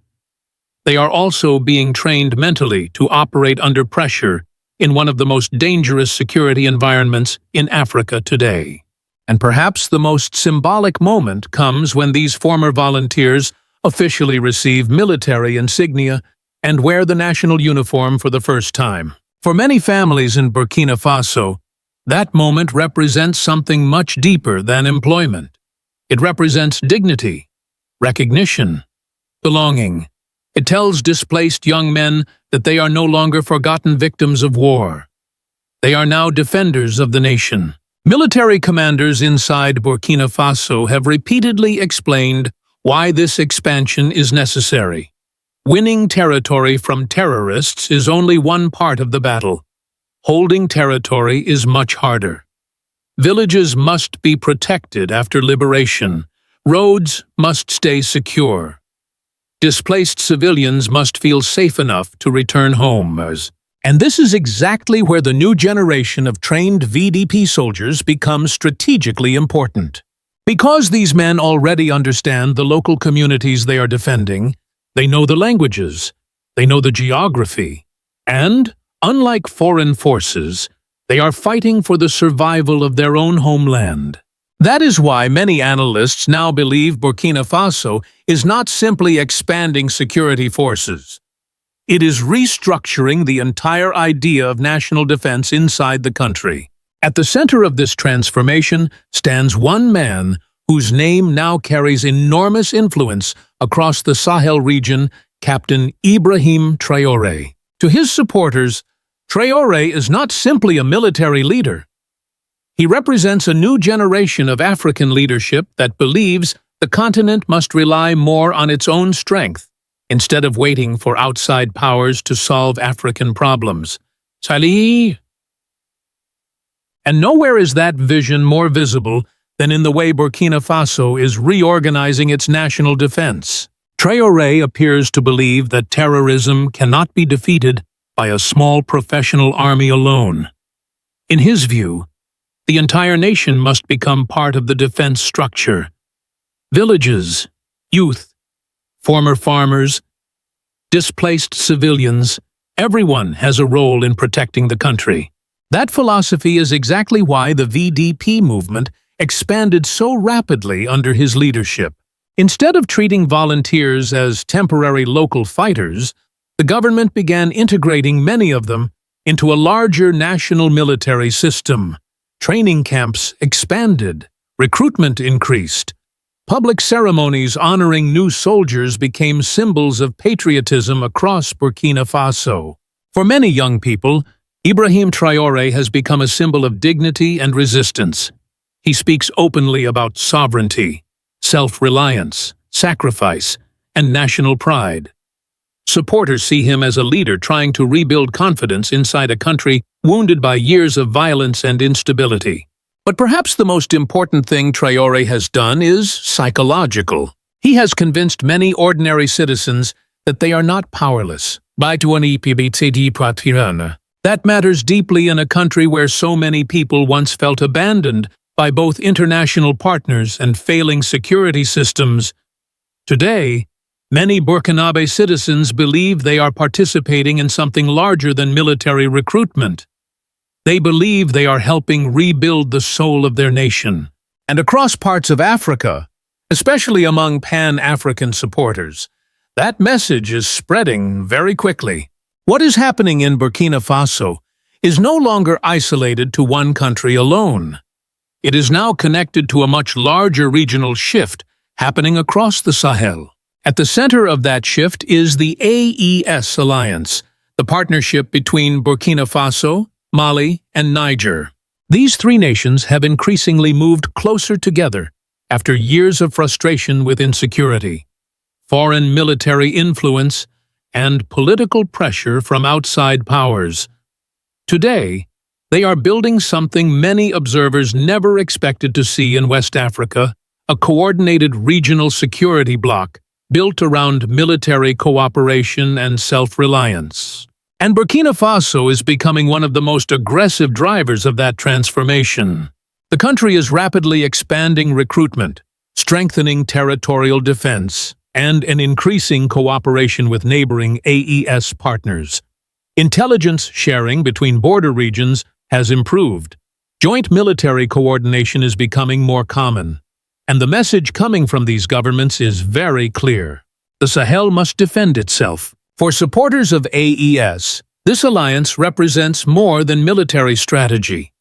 They are also being trained mentally to operate under pressure in one of the most dangerous security environments in Africa today. And perhaps the most symbolic moment comes when these former volunteers officially receive military insignia and wear the national uniform for the first time. For many families in Burkina Faso, that moment represents something much deeper than employment. It represents dignity, recognition, belonging. It tells displaced young men that they are no longer forgotten victims of war. They are now defenders of the nation. Military commanders inside Burkina Faso have repeatedly explained why this expansion is necessary. Winning territory from terrorists is only one part of the battle. Holding territory is much harder. Villages must be protected after liberation. Roads must stay secure. Displaced civilians must feel safe enough to return home. And this is exactly where the new generation of trained VDP soldiers becomes strategically important. Because these men already understand the local communities they are defending, they know the languages, they know the geography, and, unlike foreign forces, they are fighting for the survival of their own homeland. That is why many analysts now believe Burkina Faso is not simply expanding security forces. It is restructuring the entire idea of national defense inside the country. At the center of this transformation stands one man whose name now carries enormous influence across the Sahel region, Captain Ibrahim Traore. To his supporters, Traore is not simply a military leader. He represents a new generation of African leadership that believes the continent must rely more on its own strength, instead of waiting for outside powers to solve African problems. Salih! And nowhere is that vision more visible than in the way Burkina Faso is reorganizing its national defense. Traoré appears to believe that terrorism cannot be defeated by a small professional army alone. In his view, the entire nation must become part of the defense structure. Villages, youth, former farmers, displaced civilians, everyone has a role in protecting the country. That philosophy is exactly why the VDP movement expanded so rapidly under his leadership. Instead of treating volunteers as temporary local fighters, the government began integrating many of them into a larger national military system. Training camps expanded, recruitment increased. Public ceremonies honoring new soldiers became symbols of patriotism across Burkina Faso. For many young people, Ibrahim Traore has become a symbol of dignity and resistance. He speaks openly about sovereignty, self-reliance, sacrifice, and national pride. Supporters see him as a leader trying to rebuild confidence inside a country wounded by years of violence and instability. But perhaps the most important thing Traore has done is psychological. He has convinced many ordinary citizens that they are not powerless. That matters deeply in a country where so many people once felt abandoned by both international partners and failing security systems. Today, many Burkinabe citizens believe they are participating in something larger than military recruitment. They believe they are helping rebuild the soul of their nation. And across parts of Africa, especially among Pan-African supporters, that message is spreading very quickly. What is happening in Burkina Faso is no longer isolated to one country alone. It is now connected to a much larger regional shift happening across the Sahel. At the center of that shift is the AES alliance, the partnership between Burkina Faso, Mali, and Niger. These three nations have increasingly moved closer together after years of frustration with insecurity, foreign military influence, and political pressure from outside powers. Today, they are building something many observers never expected to see in West Africa, a coordinated regional security bloc built around military cooperation and self-reliance. And Burkina Faso is becoming one of the most aggressive drivers of that transformation. The country is rapidly expanding recruitment, strengthening territorial defense, and an increasing cooperation with neighboring AES partners. Intelligence sharing between border regions has improved. Joint military coordination is becoming more common. And the message coming from these governments is very clear. The Sahel must defend itself. For supporters of AES, this alliance represents more than military strategy.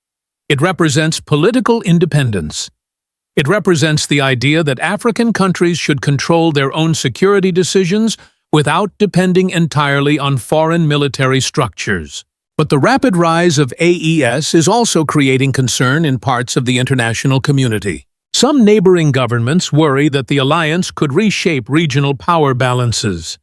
It represents political independence. It represents the idea that African countries should control their own security decisions without depending entirely on foreign military structures. But the rapid rise of AES is also creating concern in parts of the international community. Some neighboring governments worry that the alliance could reshape regional power balances.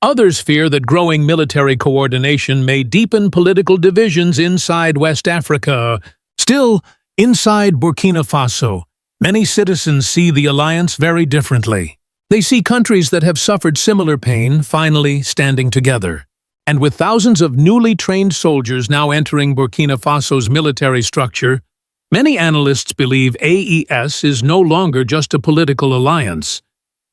Others fear that growing military coordination may deepen political divisions inside West Africa. Still, inside Burkina Faso, many citizens see the alliance very differently. They see countries that have suffered similar pain finally standing together. And with thousands of newly trained soldiers now entering Burkina Faso's military structure, many analysts believe AES is no longer just a political alliance.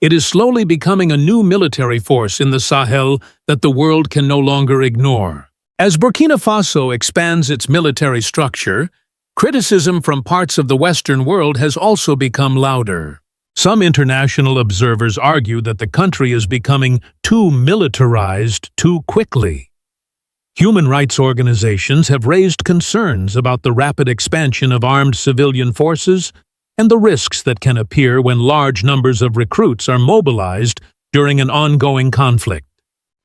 It is slowly becoming a new military force in the Sahel that the world can no longer ignore. As Burkina Faso expands its military structure, criticism from parts of the Western world has also become louder. Some international observers argue that the country is becoming too militarized too quickly. Human rights organizations have raised concerns about the rapid expansion of armed civilian forces and the risks that can appear when large numbers of recruits are mobilized during an ongoing conflict.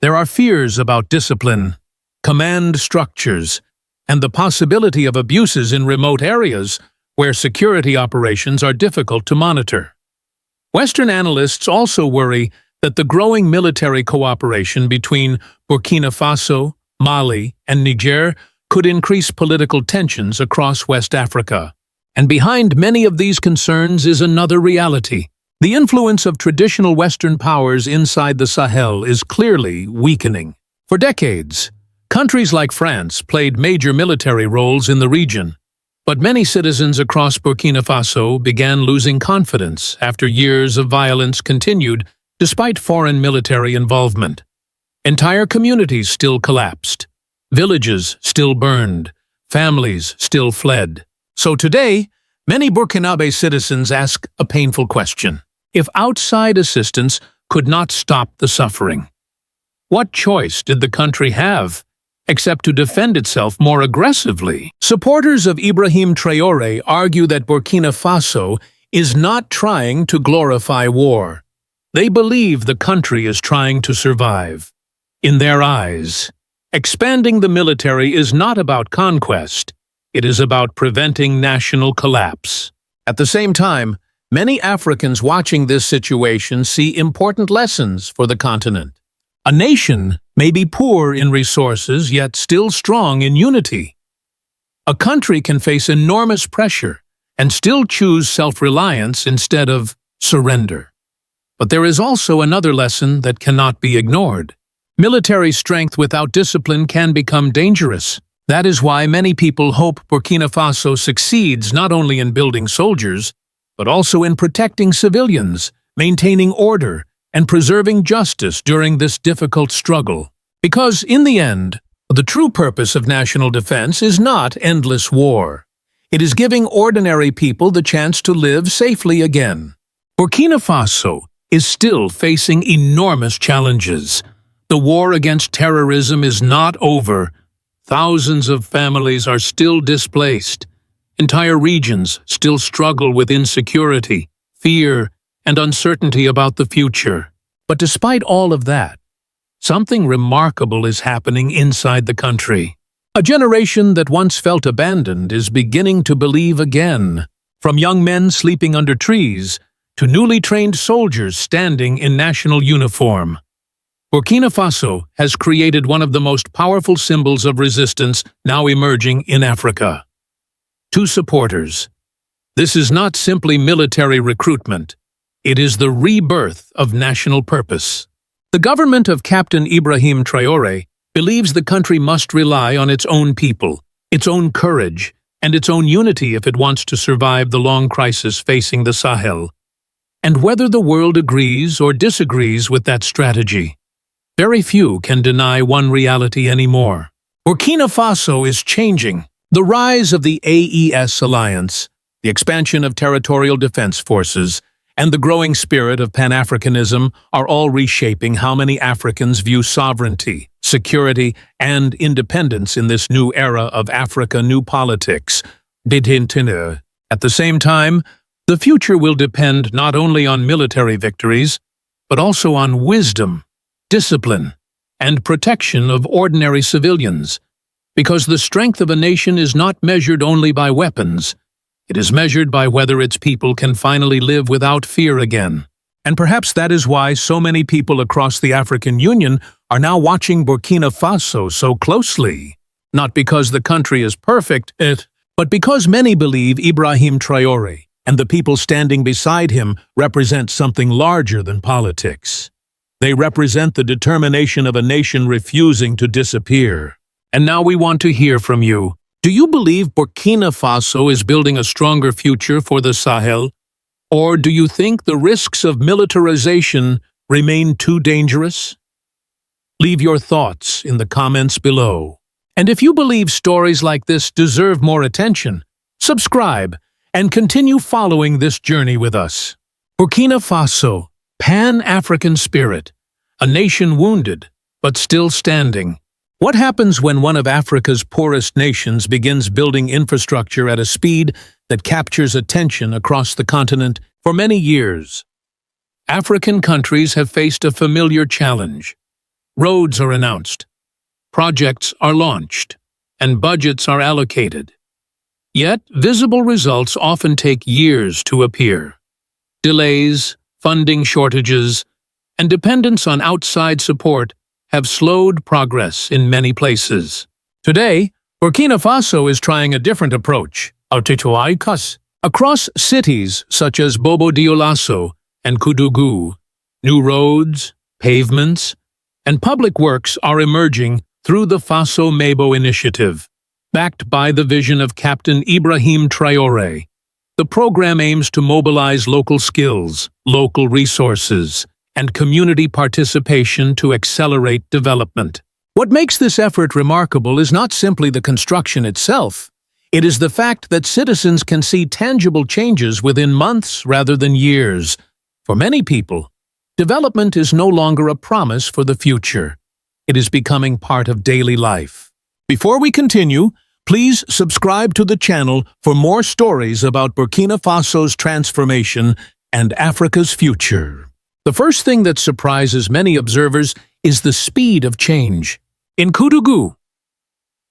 There are fears about discipline, command structures, and the possibility of abuses in remote areas where security operations are difficult to monitor. Western analysts also worry that the growing military cooperation between Burkina Faso, Mali, and Niger could increase political tensions across West Africa. And behind many of these concerns is another reality. The influence of traditional Western powers inside the Sahel is clearly weakening. For decades, countries like France played major military roles in the region, but many citizens across Burkina Faso began losing confidence after years of violence continued despite foreign military involvement. Entire communities still collapsed, villages still burned, families still fled. So today, many Burkinabe citizens ask a painful question. If outside assistance could not stop the suffering, what choice did the country have except to defend itself more aggressively? Supporters of Ibrahim Traore argue that Burkina Faso is not trying to glorify war. They believe the country is trying to survive. In their eyes, expanding the military is not about conquest. It is about preventing national collapse. At the same time, many Africans watching this situation see important lessons for the continent. A nation may be poor in resources yet still strong in unity. A country can face enormous pressure and still choose self-reliance instead of surrender. But there is also another lesson that cannot be ignored. Military strength without discipline can become dangerous. That is why many people hope Burkina Faso succeeds not only in building soldiers, but also in protecting civilians, maintaining order, and preserving justice during this difficult struggle. Because, in the end, the true purpose of national defense is not endless war. It is giving ordinary people the chance to live safely again. Burkina Faso is still facing enormous challenges. The war against terrorism is not over. Thousands of families are still displaced. Entire regions still struggle with insecurity, fear, and uncertainty about the future. But despite all of that, something remarkable is happening inside the country. A generation that once felt abandoned is beginning to believe again. From young men sleeping under trees to newly trained soldiers standing in national uniform. Burkina Faso has created one of the most powerful symbols of resistance now emerging in Africa. To supporters, this is not simply military recruitment. It is the rebirth of national purpose. The government of Captain Ibrahim Traore believes the country must rely on its own people, its own courage, and its own unity if it wants to survive the long crisis facing the Sahel. And whether the world agrees or disagrees with that strategy, very few can deny one reality anymore. Burkina Faso is changing. The rise of the AES alliance, the expansion of territorial defense forces, and the growing spirit of Pan-Africanism are all reshaping how many Africans view sovereignty, security, and independence in this new era of Africa new politics. At the same time, the future will depend not only on military victories, but also on wisdom, discipline, and protection of ordinary civilians, because the strength of a nation is not measured only by weapons. It is measured by whether its people can finally live without fear again. And perhaps that is why so many people across the African Union are now watching Burkina Faso so closely. Not because the country is perfect, but because many believe Ibrahim Traore and the people standing beside him represent something larger than politics. They represent the determination of a nation refusing to disappear. And now we want to hear from you. Do you believe Burkina Faso is building a stronger future for the Sahel? Or do you think the risks of militarization remain too dangerous? Leave your thoughts in the comments below. And if you believe stories like this deserve more attention, subscribe and continue following this journey with us. Burkina Faso, Pan-African spirit, a nation wounded but still standing. What happens when one of Africa's poorest nations begins building infrastructure at a speed that captures attention across the continent for many years? African countries have faced a familiar challenge. Roads are announced, projects are launched, and budgets are allocated. Yet, visible results often take years to appear. Delays, funding shortages, and dependence on outside support have slowed progress in many places. Today, Burkina Faso is trying a different approach. Across cities such as Bobo-Dioulasso and Koudougou, new roads, pavements, and public works are emerging through the Faso Mebo initiative. Backed by the vision of Captain Ibrahim Traore, the program aims to mobilize local skills, local resources, and community participation to accelerate development. What makes this effort remarkable is not simply the construction itself. It is the fact that citizens can see tangible changes within months rather than years. For many people, development is no longer a promise for the future. It is becoming part of daily life. Before we continue, please subscribe to the channel for more stories about Burkina Faso's transformation and Africa's future. The first thing that surprises many observers is the speed of change. In Koudougou,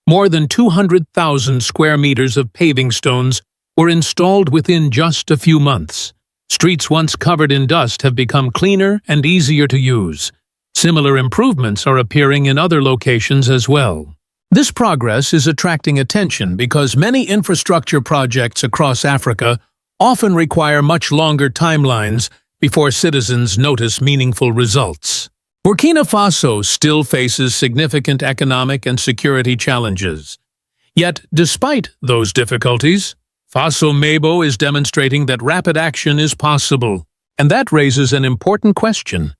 more than 200,000 square meters of paving stones were installed within just a few months. Streets once covered in dust have become cleaner and easier to use. Similar improvements are appearing in other locations as well. This progress is attracting attention because many infrastructure projects across Africa often require much longer timelines before citizens notice meaningful results. Burkina Faso still faces significant economic and security challenges. Yet, despite those difficulties, Faso Mebo is demonstrating that rapid action is possible. And that raises an important question.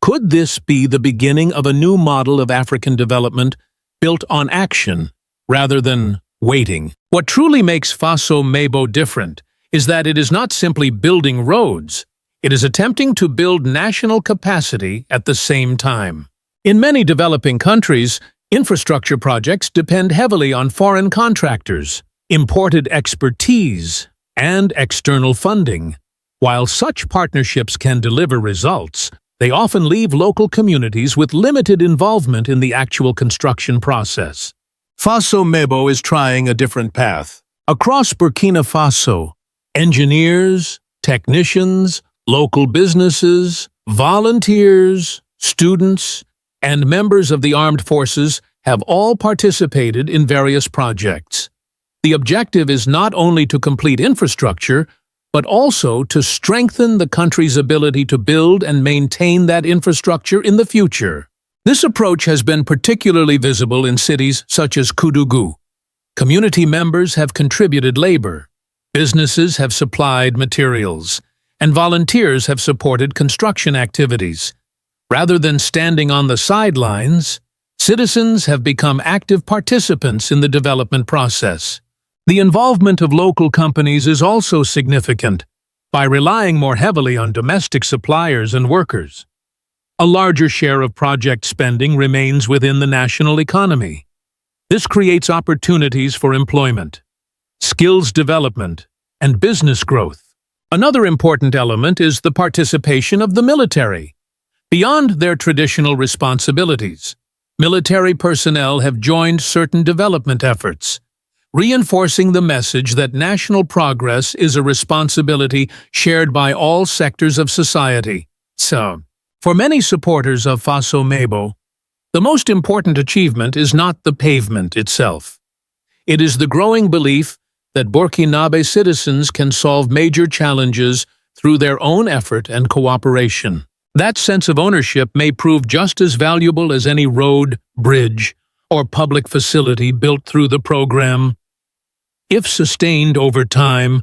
Could this be the beginning of a new model of African development built on action rather than waiting? What truly makes Faso Mebo different is that it is not simply building roads. It is attempting to build national capacity at the same time. In many developing countries, infrastructure projects depend heavily on foreign contractors, imported expertise, and external funding. While such partnerships can deliver results, they often leave local communities with limited involvement in the actual construction process. Faso Mebo is trying a different path. Across Burkina Faso, engineers, technicians, local businesses, volunteers, students, and members of the armed forces have all participated in various projects. The objective is not only to complete infrastructure, but also to strengthen the country's ability to build and maintain that infrastructure in the future. This approach has been particularly visible in cities such as Koudougou. Community members have contributed labor, businesses have supplied materials, and volunteers have supported construction activities. Rather than standing on the sidelines, citizens have become active participants in the development process. The involvement of local companies is also significant, by relying more heavily on domestic suppliers and workers. A larger share of project spending remains within the national economy. This creates opportunities for employment, skills development, and business growth. Another important element is the participation of the military. Beyond their traditional responsibilities, military personnel have joined certain development efforts, reinforcing the message that national progress is a responsibility shared by all sectors of society. So, for many supporters of Faso Mebo, the most important achievement is not the pavement itself. It is the growing belief that Burkinabe citizens can solve major challenges through their own effort and cooperation. That sense of ownership may prove just as valuable as any road, bridge, or public facility built through the program. If sustained over time,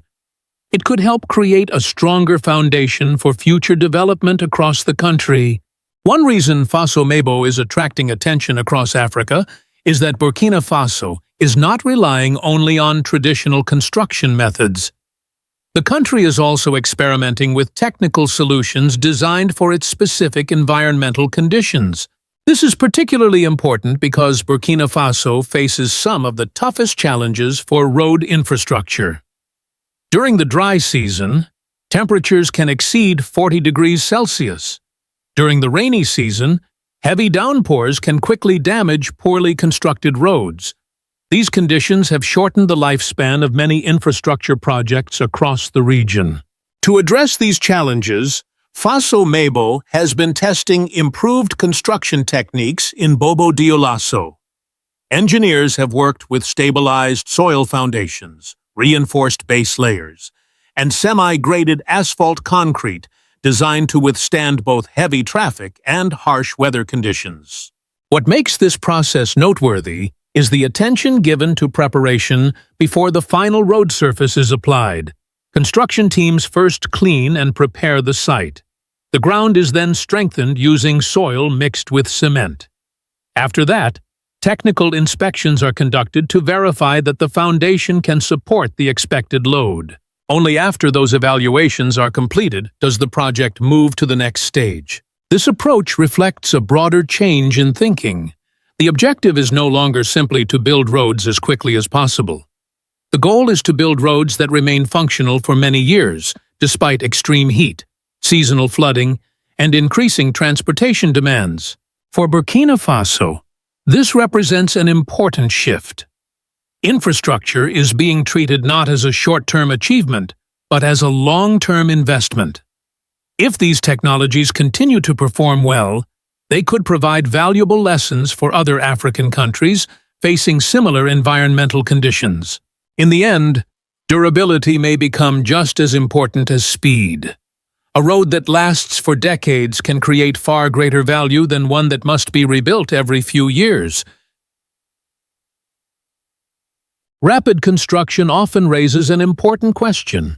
it could help create a stronger foundation for future development across the country. One reason Faso Mebo is attracting attention across Africa is that Burkina Faso is not relying only on traditional construction methods. The country is also experimenting with technical solutions designed for its specific environmental conditions. This is particularly important because Burkina Faso faces some of the toughest challenges for road infrastructure. During the dry season, temperatures can exceed 40 degrees Celsius. During the rainy season, heavy downpours can quickly damage poorly constructed roads. These conditions have shortened the lifespan of many infrastructure projects across the region. To address these challenges, Faso Mebo has been testing improved construction techniques in Bobo-Dioulasso. Engineers have worked with stabilized soil foundations, reinforced base layers, and semi-graded asphalt concrete designed to withstand both heavy traffic and harsh weather conditions. What makes this process noteworthy is the attention given to preparation before the final road surface is applied. Construction teams first clean and prepare the site. The ground is then strengthened using soil mixed with cement. After that, technical inspections are conducted to verify that the foundation can support the expected load. Only after those evaluations are completed does the project move to the next stage. This approach reflects a broader change in thinking. The objective is no longer simply to build roads as quickly as possible. The goal is to build roads that remain functional for many years, despite extreme heat, seasonal flooding, and increasing transportation demands. For Burkina Faso, this represents an important shift. Infrastructure is being treated not as a short-term achievement, but as a long-term investment. If these technologies continue to perform well, they could provide valuable lessons for other African countries facing similar environmental conditions. In the end, durability may become just as important as speed. A road that lasts for decades can create far greater value than one that must be rebuilt every few years. Rapid construction often raises an important question.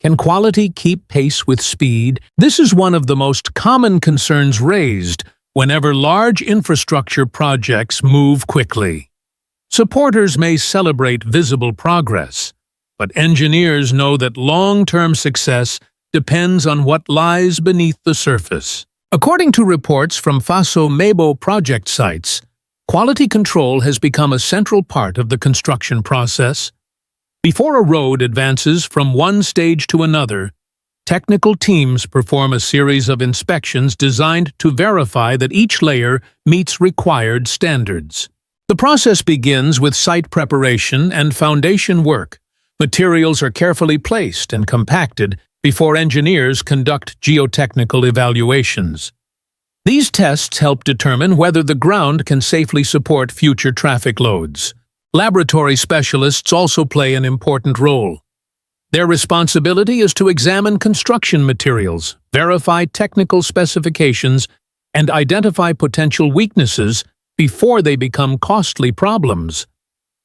Can quality keep pace with speed? This is one of the most common concerns raised whenever large infrastructure projects move quickly. Supporters may celebrate visible progress, but engineers know that long-term success depends on what lies beneath the surface. According to reports from Faso Mebo project sites, quality control has become a central part of the construction process. Before a road advances from one stage to another, technical teams perform a series of inspections designed to verify that each layer meets required standards. The process begins with site preparation and foundation work. Materials are carefully placed and compacted before engineers conduct geotechnical evaluations. These tests help determine whether the ground can safely support future traffic loads. Laboratory specialists also play an important role. Their responsibility is to examine construction materials, verify technical specifications, and identify potential weaknesses before they become costly problems.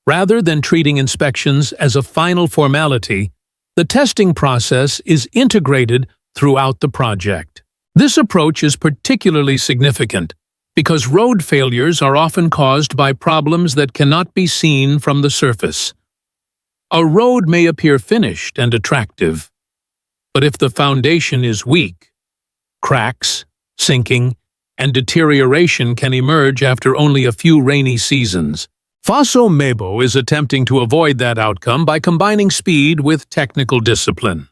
Rather than treating inspections as a final formality, the testing process is integrated throughout the project. This approach is particularly significant because road failures are often caused by problems that cannot be seen from the surface. A road may appear finished and attractive, but if the foundation is weak, cracks, sinking, and deterioration can emerge after only a few rainy seasons. Faso-Mebo is attempting to avoid that outcome by combining speed with technical discipline.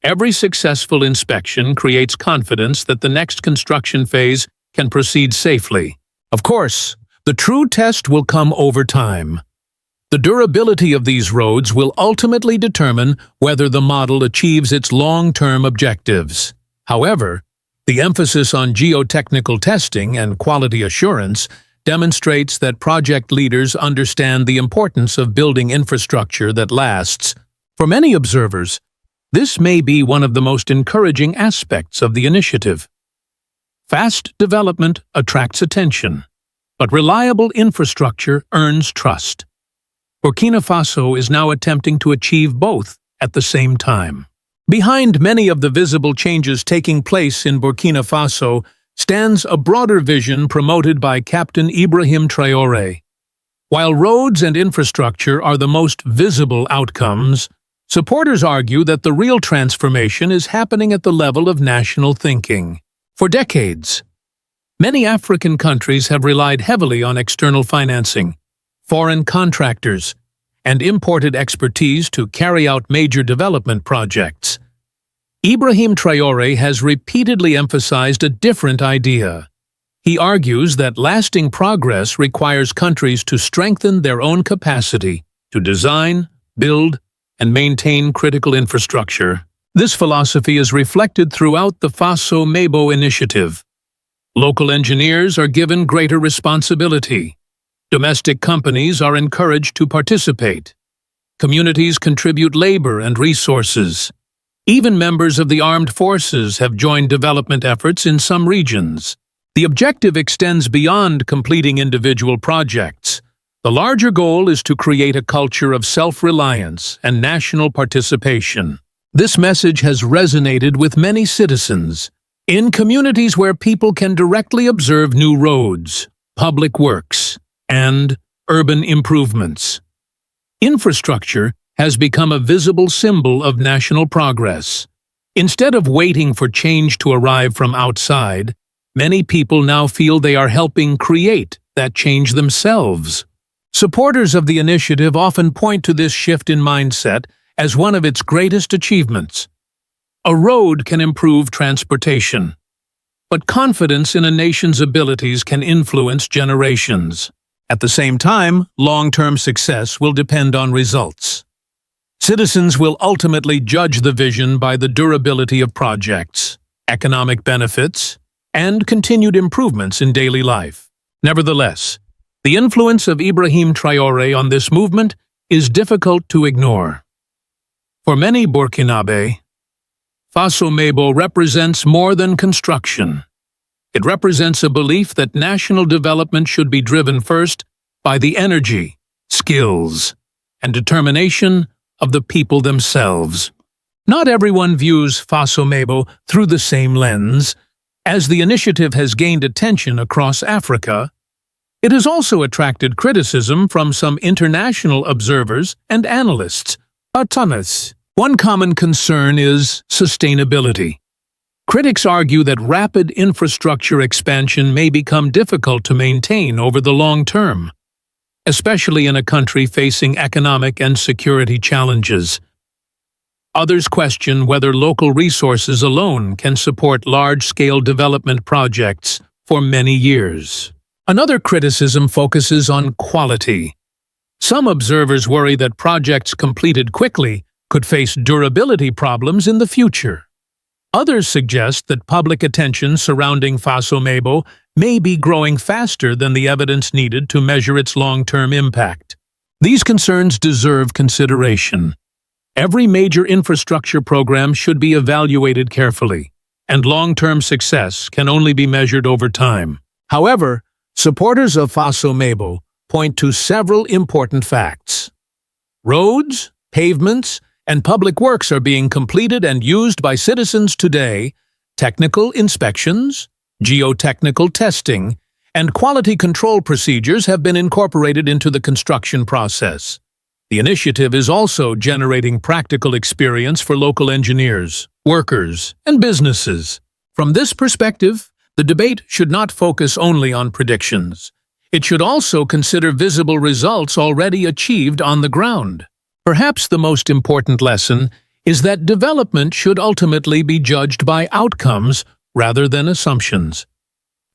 Every successful inspection creates confidence that the next construction phase can proceed safely. Of course, the true test will come over time. The durability of these roads will ultimately determine whether the model achieves its long-term objectives. However, the emphasis on geotechnical testing and quality assurance demonstrates that project leaders understand the importance of building infrastructure that lasts. For many observers, this may be one of the most encouraging aspects of the initiative. Fast development attracts attention, but reliable infrastructure earns trust. Burkina Faso is now attempting to achieve both at the same time. Behind many of the visible changes taking place in Burkina Faso stands a broader vision promoted by Captain Ibrahim Traore. While roads and infrastructure are the most visible outcomes, supporters argue that the real transformation is happening at the level of national thinking. For decades, many African countries have relied heavily on external financing, foreign contractors, and imported expertise to carry out major development projects. Ibrahim Traore has repeatedly emphasized a different idea. He argues that lasting progress requires countries to strengthen their own capacity to design, build, and maintain critical infrastructure. This philosophy is reflected throughout the Faso-Mebo initiative. Local engineers are given greater responsibility. Domestic companies are encouraged to participate. Communities contribute labor and resources. Even members of the armed forces have joined development efforts in some regions. The objective extends beyond completing individual projects. The larger goal is to create a culture of self-reliance and national participation. This message has resonated with many citizens. In communities where people can directly observe new roads, public works, and urban improvements, infrastructure has become a visible symbol of national progress. Instead of waiting for change to arrive from outside, many people now feel they are helping create that change themselves. Supporters of the initiative often point to this shift in mindset as one of its greatest achievements. A road can improve transportation, but confidence in a nation's abilities can influence generations. At the same time, long-term success will depend on results. Citizens will ultimately judge the vision by the durability of projects, economic benefits, and continued improvements in daily life. Nevertheless, the influence of Ibrahim Traore on this movement is difficult to ignore. For many Burkinabe, Faso-Mebo represents more than construction. It represents a belief that national development should be driven first by the energy, skills, and determination of the people themselves. Not everyone views Faso-Mebo through the same lens. As the initiative has gained attention across Africa, it has also attracted criticism from some international observers and analysts. One common concern is sustainability. Critics argue that rapid infrastructure expansion may become difficult to maintain over the long term, especially in a country facing economic and security challenges. Others question whether local resources alone can support large-scale development projects for many years. Another criticism focuses on quality. Some observers worry that projects completed quickly could face durability problems in the future. Others suggest that public attention surrounding Faso-Mebo may be growing faster than the evidence needed to measure its long-term impact. These concerns deserve consideration. Every major infrastructure program should be evaluated carefully, and long-term success can only be measured over time. However, supporters of Faso Mabo point to several important facts. Roads, pavements, and public works are being completed and used by citizens today. Technical inspections, geotechnical testing, and quality control procedures have been incorporated into the construction process. The initiative is also generating practical experience for local engineers, workers, and businesses. From this perspective, the debate should not focus only on predictions. It should also consider visible results already achieved on the ground. Perhaps the most important lesson is that development should ultimately be judged by outcomes rather than assumptions.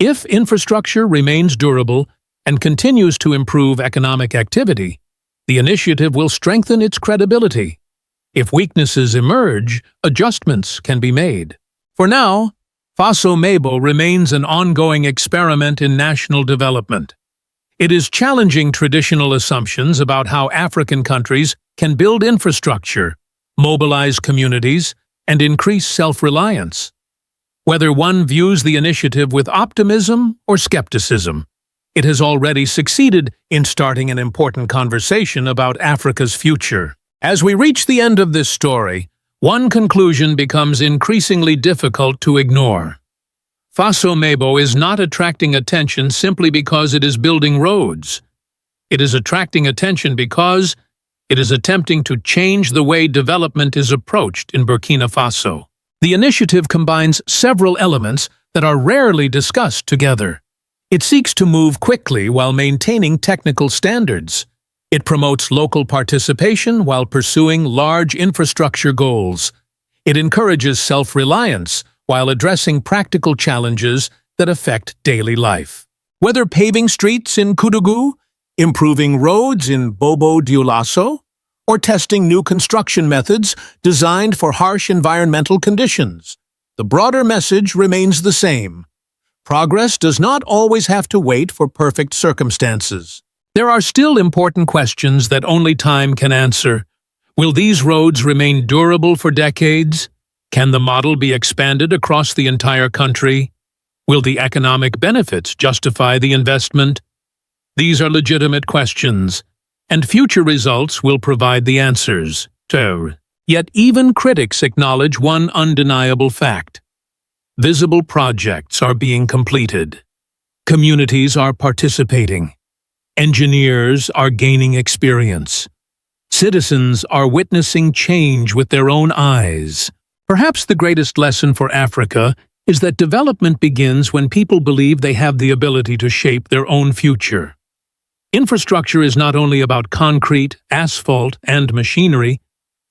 If infrastructure remains durable and continues to improve economic activity, the initiative will strengthen its credibility. If weaknesses emerge, adjustments can be made. For now, Faso Mabo remains an ongoing experiment in national development. It is challenging traditional assumptions about how African countries can build infrastructure, mobilize communities, and increase self-reliance. Whether one views the initiative with optimism or skepticism, it has already succeeded in starting an important conversation about Africa's future. As we reach the end of this story, one conclusion becomes increasingly difficult to ignore. Faso Mabo is not attracting attention simply because it is building roads. It is attracting attention because it is attempting to change the way development is approached in Burkina Faso. The initiative combines several elements that are rarely discussed together. It seeks to move quickly while maintaining technical standards. It promotes local participation while pursuing large infrastructure goals. It encourages self-reliance while addressing practical challenges that affect daily life. Whether paving streets in Koudougou, improving roads in Bobo-Dioulasso, or testing new construction methods designed for harsh environmental conditions, the broader message remains the same. Progress does not always have to wait for perfect circumstances. There are still important questions that only time can answer. Will these roads remain durable for decades? Can the model be expanded across the entire country? Will the economic benefits justify the investment? These are legitimate questions, and future results will provide the answers. Yet even critics acknowledge one undeniable fact. Visible projects are being completed. Communities are participating. Engineers are gaining experience. Citizens are witnessing change with their own eyes. Perhaps the greatest lesson for Africa is that development begins when people believe they have the ability to shape their own future. Infrastructure is not only about concrete, asphalt, and machinery,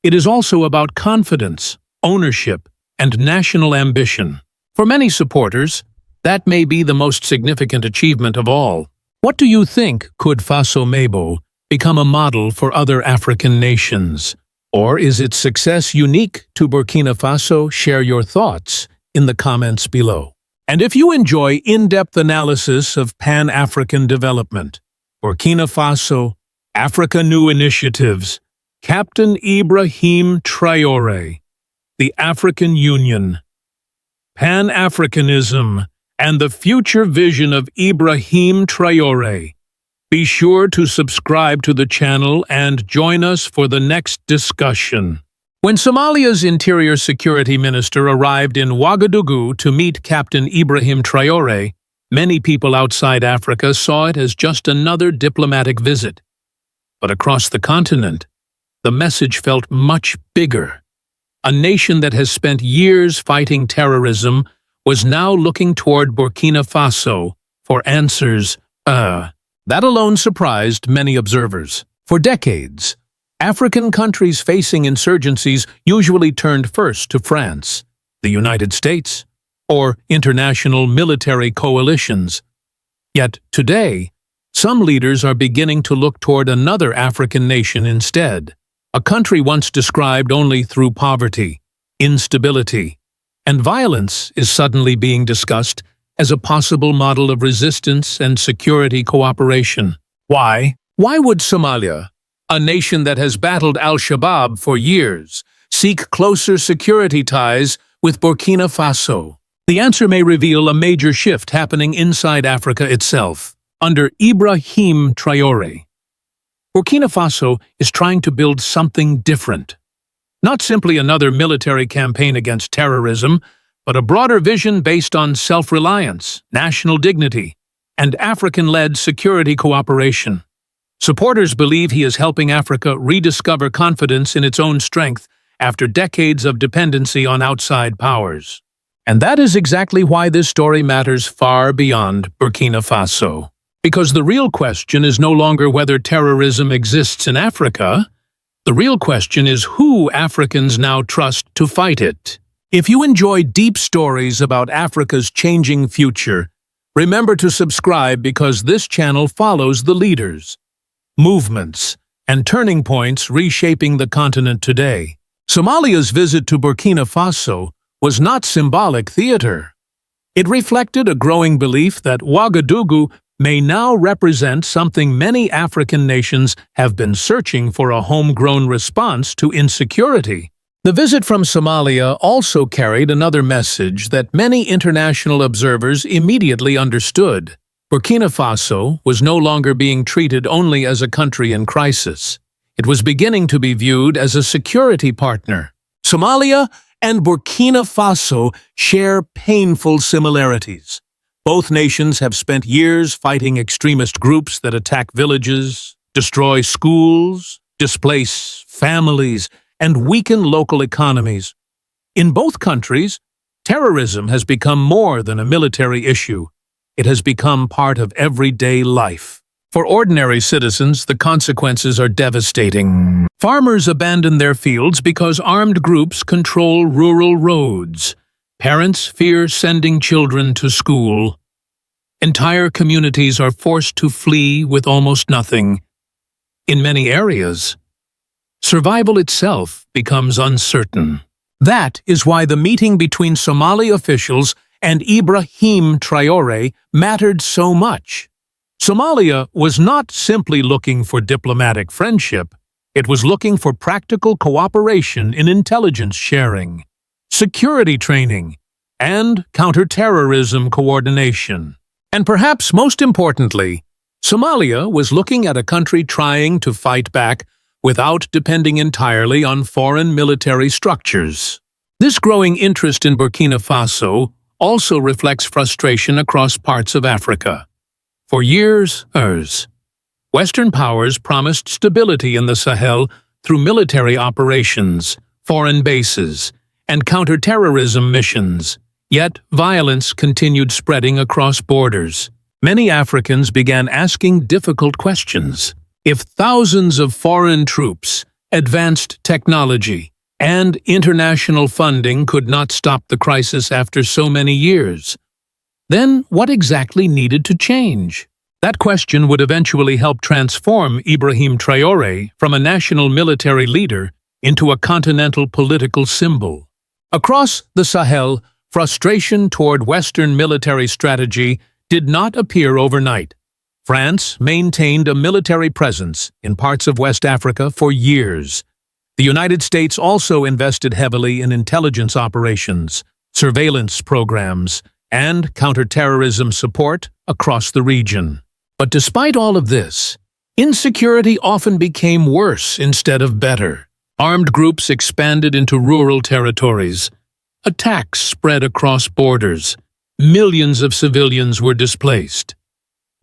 it is also about confidence, ownership, and national ambition. For many supporters, that may be the most significant achievement of all. What do you think? Could Faso Mabo become a model for other African nations? Or is its success unique to Burkina Faso? Share your thoughts in the comments below. And if you enjoy in-depth analysis of Pan-African development, Burkina Faso, Africa New Initiatives, Captain Ibrahim Traore, the African Union, Pan-Africanism, and the future vision of Ibrahim Traore, be sure to subscribe to the channel and join us for the next discussion. When Somalia's Interior Security Minister arrived in Ouagadougou to meet Captain Ibrahim Traore, many people outside Africa saw it as just another diplomatic visit. But across the continent, the message felt much bigger. A nation that has spent years fighting terrorism was now looking toward Burkina Faso for answers. That alone surprised many observers. For decades, African countries facing insurgencies usually turned first to France, the United States, or international military coalitions. Yet today, some leaders are beginning to look toward another African nation instead, a country once described only through poverty, instability, and violence is suddenly being discussed as a possible model of resistance and security cooperation. Why? Why would Somalia, a nation that has battled al-Shabaab for years, seek closer security ties with Burkina Faso? The answer may reveal a major shift happening inside Africa itself. Under Ibrahim Traore, Burkina Faso is trying to build something different. Not simply another military campaign against terrorism, but a broader vision based on self-reliance, national dignity, and African-led security cooperation. Supporters believe he is helping Africa rediscover confidence in its own strength after decades of dependency on outside powers. And that is exactly why this story matters far beyond Burkina Faso. Because the real question is no longer whether terrorism exists in Africa. The real question is who Africans now trust to fight it. If you enjoy deep stories about Africa's changing future, remember to subscribe because this channel follows the leaders, movements, and turning points reshaping the continent today. Somalia's visit to Burkina Faso was not symbolic theater. It reflected a growing belief that Ouagadougou may now represent something many African nations have been searching for: a homegrown response to insecurity. The visit from Somalia also carried another message that many international observers immediately understood. Burkina Faso was no longer being treated only as a country in crisis. It was beginning to be viewed as a security partner. Somalia and Burkina Faso share painful similarities. Both nations have spent years fighting extremist groups that attack villages, destroy schools, displace families, and weaken local economies. In both countries, terrorism has become more than a military issue. It has become part of everyday life. For ordinary citizens, the consequences are devastating. Farmers abandon their fields because armed groups control rural roads. Parents fear sending children to school. Entire communities are forced to flee with almost nothing. In many areas, survival itself becomes uncertain. That is why the meeting between Somali officials and Ibrahim Traore mattered so much. Somalia was not simply looking for diplomatic friendship, it was looking for practical cooperation in intelligence sharing, security training, and counterterrorism coordination. And perhaps most importantly, Somalia was looking at a country trying to fight back without depending entirely on foreign military structures. This growing interest in Burkina Faso also reflects frustration across parts of Africa. For years, Western powers promised stability in the Sahel through military operations, foreign bases, and counterterrorism missions. Yet, violence continued spreading across borders. Many Africans began asking difficult questions. If thousands of foreign troops, advanced technology, and international funding could not stop the crisis after so many years, then what exactly needed to change? That question would eventually help transform Ibrahim Traore from a national military leader into a continental political symbol. Across the Sahel, frustration toward Western military strategy did not appear overnight. France maintained a military presence in parts of West Africa for years. The United States also invested heavily in intelligence operations, surveillance programs, and counterterrorism support across the region. But despite all of this, insecurity often became worse instead of better. Armed groups expanded into rural territories. Attacks spread across borders. Millions of civilians were displaced.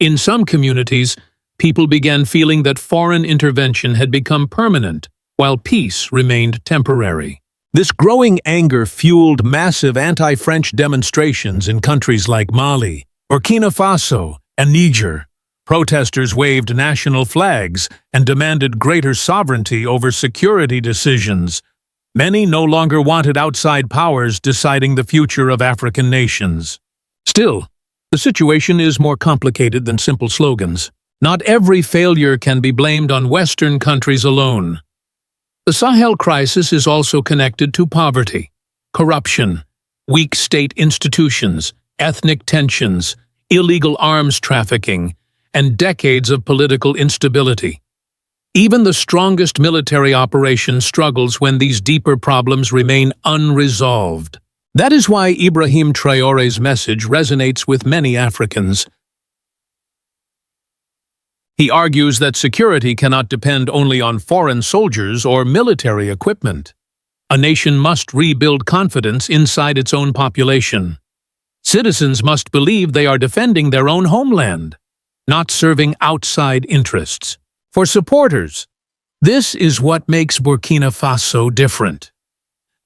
In some communities, people began feeling that foreign intervention had become permanent, while peace remained temporary. This growing anger fueled massive anti-French demonstrations in countries like Mali, Burkina Faso, and Niger. Protesters waved national flags and demanded greater sovereignty over security decisions. Many no longer wanted outside powers deciding the future of African nations. Still, the situation is more complicated than simple slogans. Not every failure can be blamed on Western countries alone. The Sahel crisis is also connected to poverty, corruption, weak state institutions, ethnic tensions, illegal arms trafficking, and decades of political instability. Even the strongest military operation struggles when these deeper problems remain unresolved. That is why Ibrahim Traore's message resonates with many Africans. He argues that security cannot depend only on foreign soldiers or military equipment. A nation must rebuild confidence inside its own population. Citizens must believe they are defending their own homeland, not serving outside interests. For supporters, this is what makes Burkina Faso different.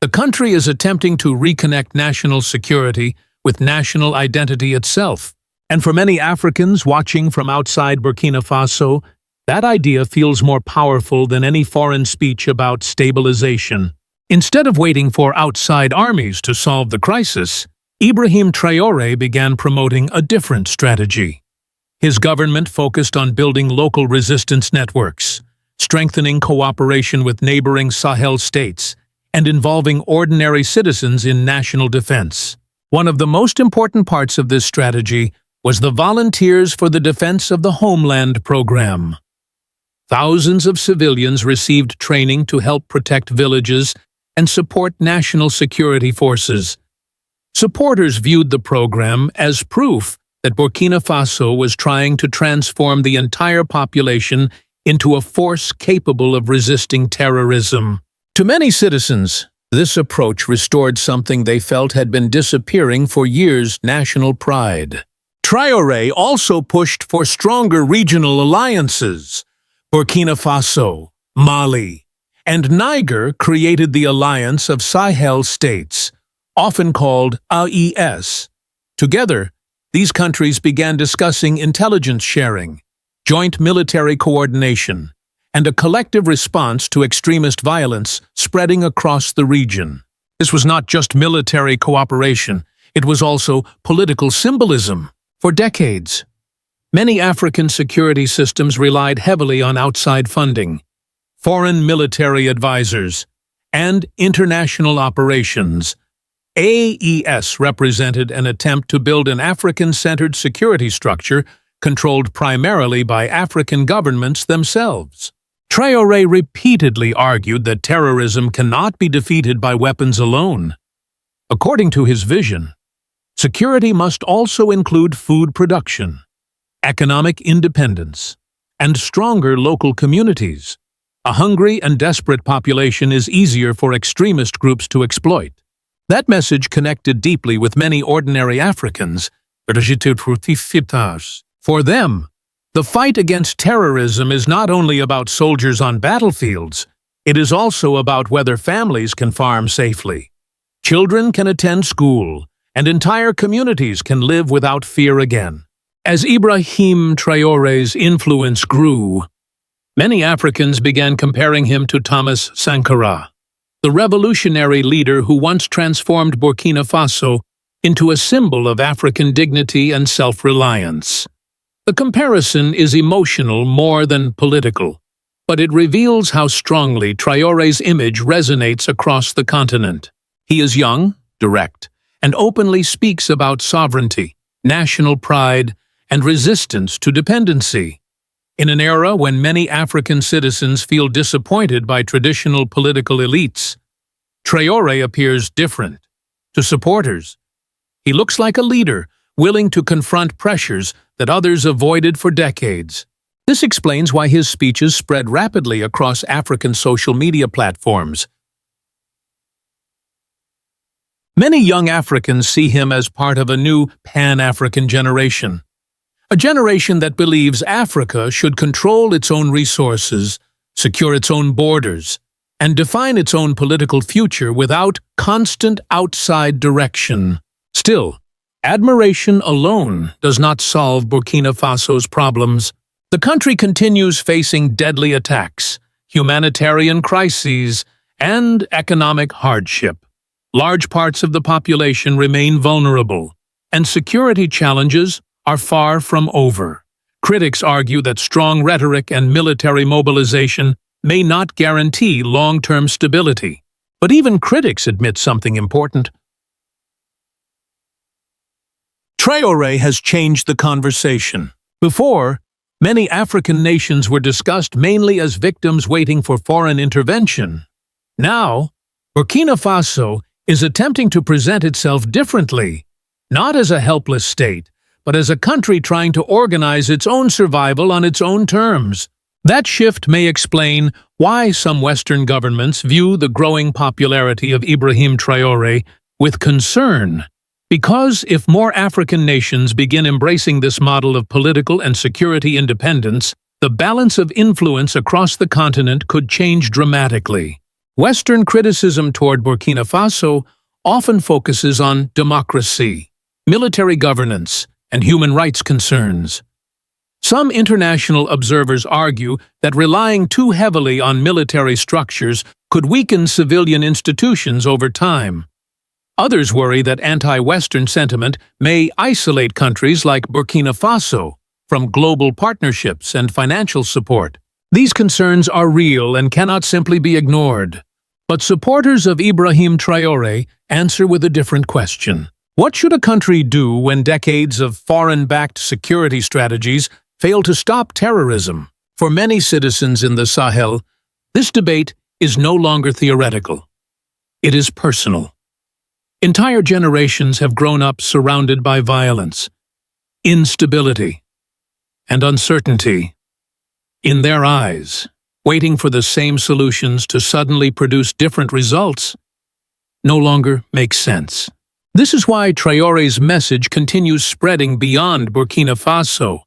The country is attempting to reconnect national security with national identity itself. And for many Africans watching from outside Burkina Faso, that idea feels more powerful than any foreign speech about stabilization. Instead of waiting for outside armies to solve the crisis, Ibrahim Traore began promoting a different strategy. His government focused on building local resistance networks, strengthening cooperation with neighboring Sahel states, and involving ordinary citizens in national defense. One of the most important parts of this strategy was the Volunteers for the Defense of the Homeland program. Thousands of civilians received training to help protect villages and support national security forces. Supporters viewed the program as proof that Burkina Faso was trying to transform the entire population into a force capable of resisting terrorism. To many citizens, this approach restored something they felt had been disappearing for years: national pride. Traore also pushed for stronger regional alliances. Burkina Faso, Mali, and Niger created the Alliance of Sahel States, often called AES. Together, these countries began discussing intelligence sharing, joint military coordination, and a collective response to extremist violence spreading across the region. This was not just military cooperation, it was also political symbolism. For decades, many African security systems relied heavily on outside funding, foreign military advisors, and international operations. AES represented an attempt to build an African-centered security structure controlled primarily by African governments themselves. Traore repeatedly argued that terrorism cannot be defeated by weapons alone. According to his vision, security must also include food production, economic independence, and stronger local communities. A hungry and desperate population is easier for extremist groups to exploit. That message connected deeply with many ordinary Africans. For them, the fight against terrorism is not only about soldiers on battlefields, it is also about whether families can farm safely, children can attend school, and entire communities can live without fear again. As Ibrahim Traore's influence grew, many Africans began comparing him to Thomas Sankara, the revolutionary leader who once transformed Burkina Faso into a symbol of African dignity and self-reliance. The comparison is emotional more than political, but it reveals how strongly Traore's image resonates across the continent. He is young, direct, and openly speaks about sovereignty, national pride, and resistance to dependency. In an era when many African citizens feel disappointed by traditional political elites, Traore appears different. To supporters, he looks like a leader, willing to confront pressures that others avoided for decades. This explains why his speeches spread rapidly across African social media platforms. Many young Africans see him as part of a new Pan-African generation, a generation that believes Africa should control its own resources, secure its own borders, and define its own political future without constant outside direction. Still, admiration alone does not solve Burkina Faso's problems. The country continues facing deadly attacks, humanitarian crises, and economic hardship. Large parts of the population remain vulnerable, and security challenges are far from over. Critics argue that strong rhetoric and military mobilization may not guarantee long-term stability. But even critics admit something important. Traore has changed the conversation. Before, many African nations were discussed mainly as victims waiting for foreign intervention. Now, Burkina Faso is attempting to present itself differently, not as a helpless state, but as a country trying to organize its own survival on its own terms. That shift may explain why some Western governments view the growing popularity of Ibrahim Traore with concern. Because if more African nations begin embracing this model of political and security independence, the balance of influence across the continent could change dramatically. Western criticism toward Burkina Faso often focuses on democracy, military governance, and human rights concerns. Some international observers argue that relying too heavily on military structures could weaken civilian institutions over time. Others worry that anti-Western sentiment may isolate countries like Burkina Faso from global partnerships and financial support. These concerns are real and cannot simply be ignored. But supporters of Ibrahim Traore answer with a different question. What should a country do when decades of foreign-backed security strategies fail to stop terrorism? For many citizens in the Sahel, this debate is no longer theoretical. It is personal. Entire generations have grown up surrounded by violence, instability, and uncertainty. In their eyes, waiting for the same solutions to suddenly produce different results no longer makes sense. This is why Traore's message continues spreading beyond Burkina Faso.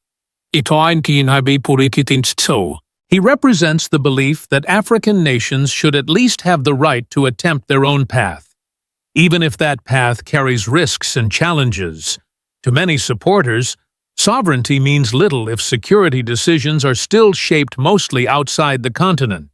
He represents the belief that African nations should at least have the right to attempt their own path, even if that path carries risks and challenges. To many supporters, sovereignty means little if security decisions are still shaped mostly outside the continent.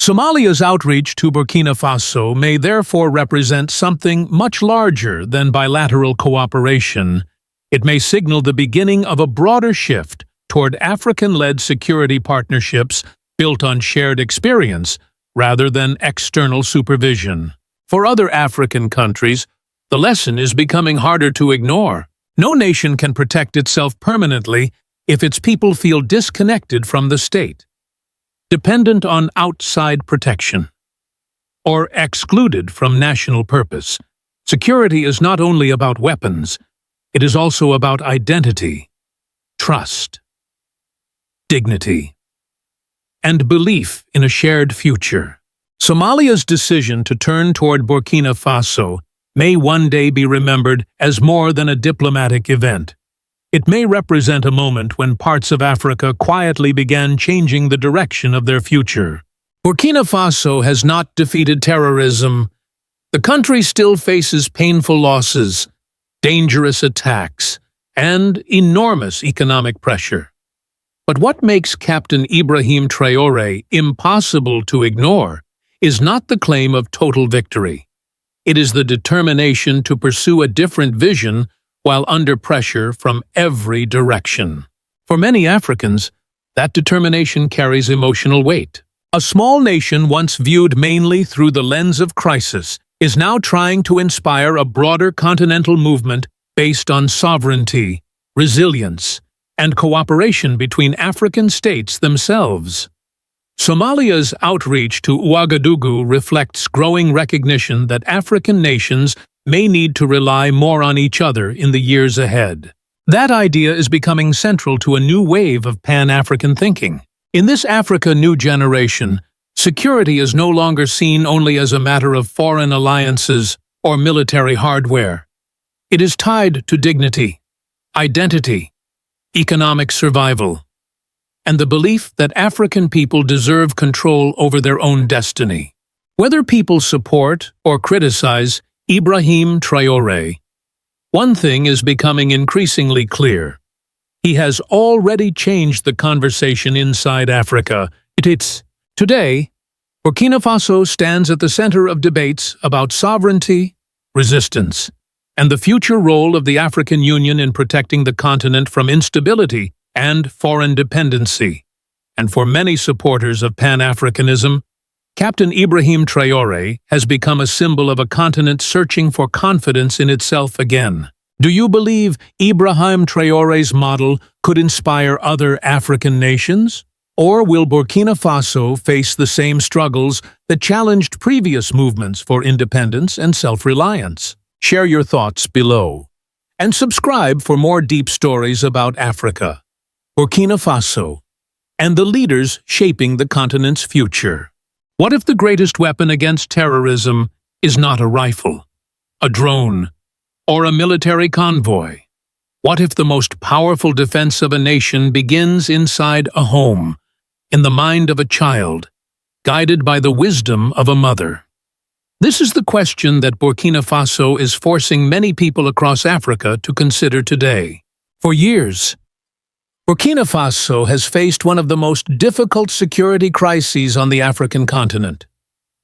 Somalia's outreach to Burkina Faso may therefore represent something much larger than bilateral cooperation. It may signal the beginning of a broader shift toward African-led security partnerships built on shared experience rather than external supervision. For other African countries, the lesson is becoming harder to ignore. No nation can protect itself permanently if its people feel disconnected from the state, dependent on outside protection, or excluded from national purpose. Security is not only about weapons, it is also about identity, trust, dignity, and belief in a shared future. Somalia's decision to turn toward Burkina Faso may one day be remembered as more than a diplomatic event. It may represent a moment when parts of Africa quietly began changing the direction of their future. Burkina Faso has not defeated terrorism. The country still faces painful losses, dangerous attacks, and enormous economic pressure. But what makes Captain Ibrahim Traore impossible to ignore is not the claim of total victory. It is the determination to pursue a different vision while under pressure from every direction. For many Africans, that determination carries emotional weight. A small nation once viewed mainly through the lens of crisis is now trying to inspire a broader continental movement based on sovereignty, resilience, and cooperation between African states themselves. Somalia's outreach to Ouagadougou reflects growing recognition that African nations may need to rely more on each other in the years ahead. That idea is becoming central to a new wave of Pan-African thinking. In this Africa new generation, security is no longer seen only as a matter of foreign alliances or military hardware. It is tied to dignity, identity, economic survival, and the belief that African people deserve control over their own destiny. Whether people support or criticize Ibrahim Traore, one thing is becoming increasingly clear. He has already changed the conversation inside Africa. Today, Burkina Faso stands at the center of debates about sovereignty, resistance, and the future role of the African Union in protecting the continent from instability and foreign dependency. And for many supporters of Pan-Africanism, Captain Ibrahim Traore has become a symbol of a continent searching for confidence in itself again. Do you believe Ibrahim Traore's model could inspire other African nations? Or will Burkina Faso face the same struggles that challenged previous movements for independence and self-reliance? Share your thoughts below. And subscribe for more deep stories about Africa, Burkina Faso, and the leaders shaping the continent's future. What if the greatest weapon against terrorism is not a rifle, a drone, or a military convoy? What if the most powerful defense of a nation begins inside a home, in the mind of a child, guided by the wisdom of a mother? This is the question that Burkina Faso is forcing many people across Africa to consider today. For years, Burkina Faso has faced one of the most difficult security crises on the African continent.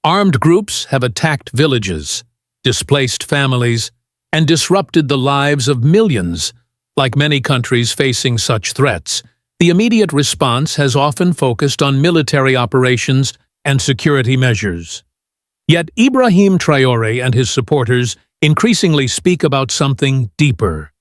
Armed groups have attacked villages, displaced families, and disrupted the lives of millions. Like many countries facing such threats, the immediate response has often focused on military operations and security measures. Yet Ibrahim Traore and his supporters increasingly speak about something deeper.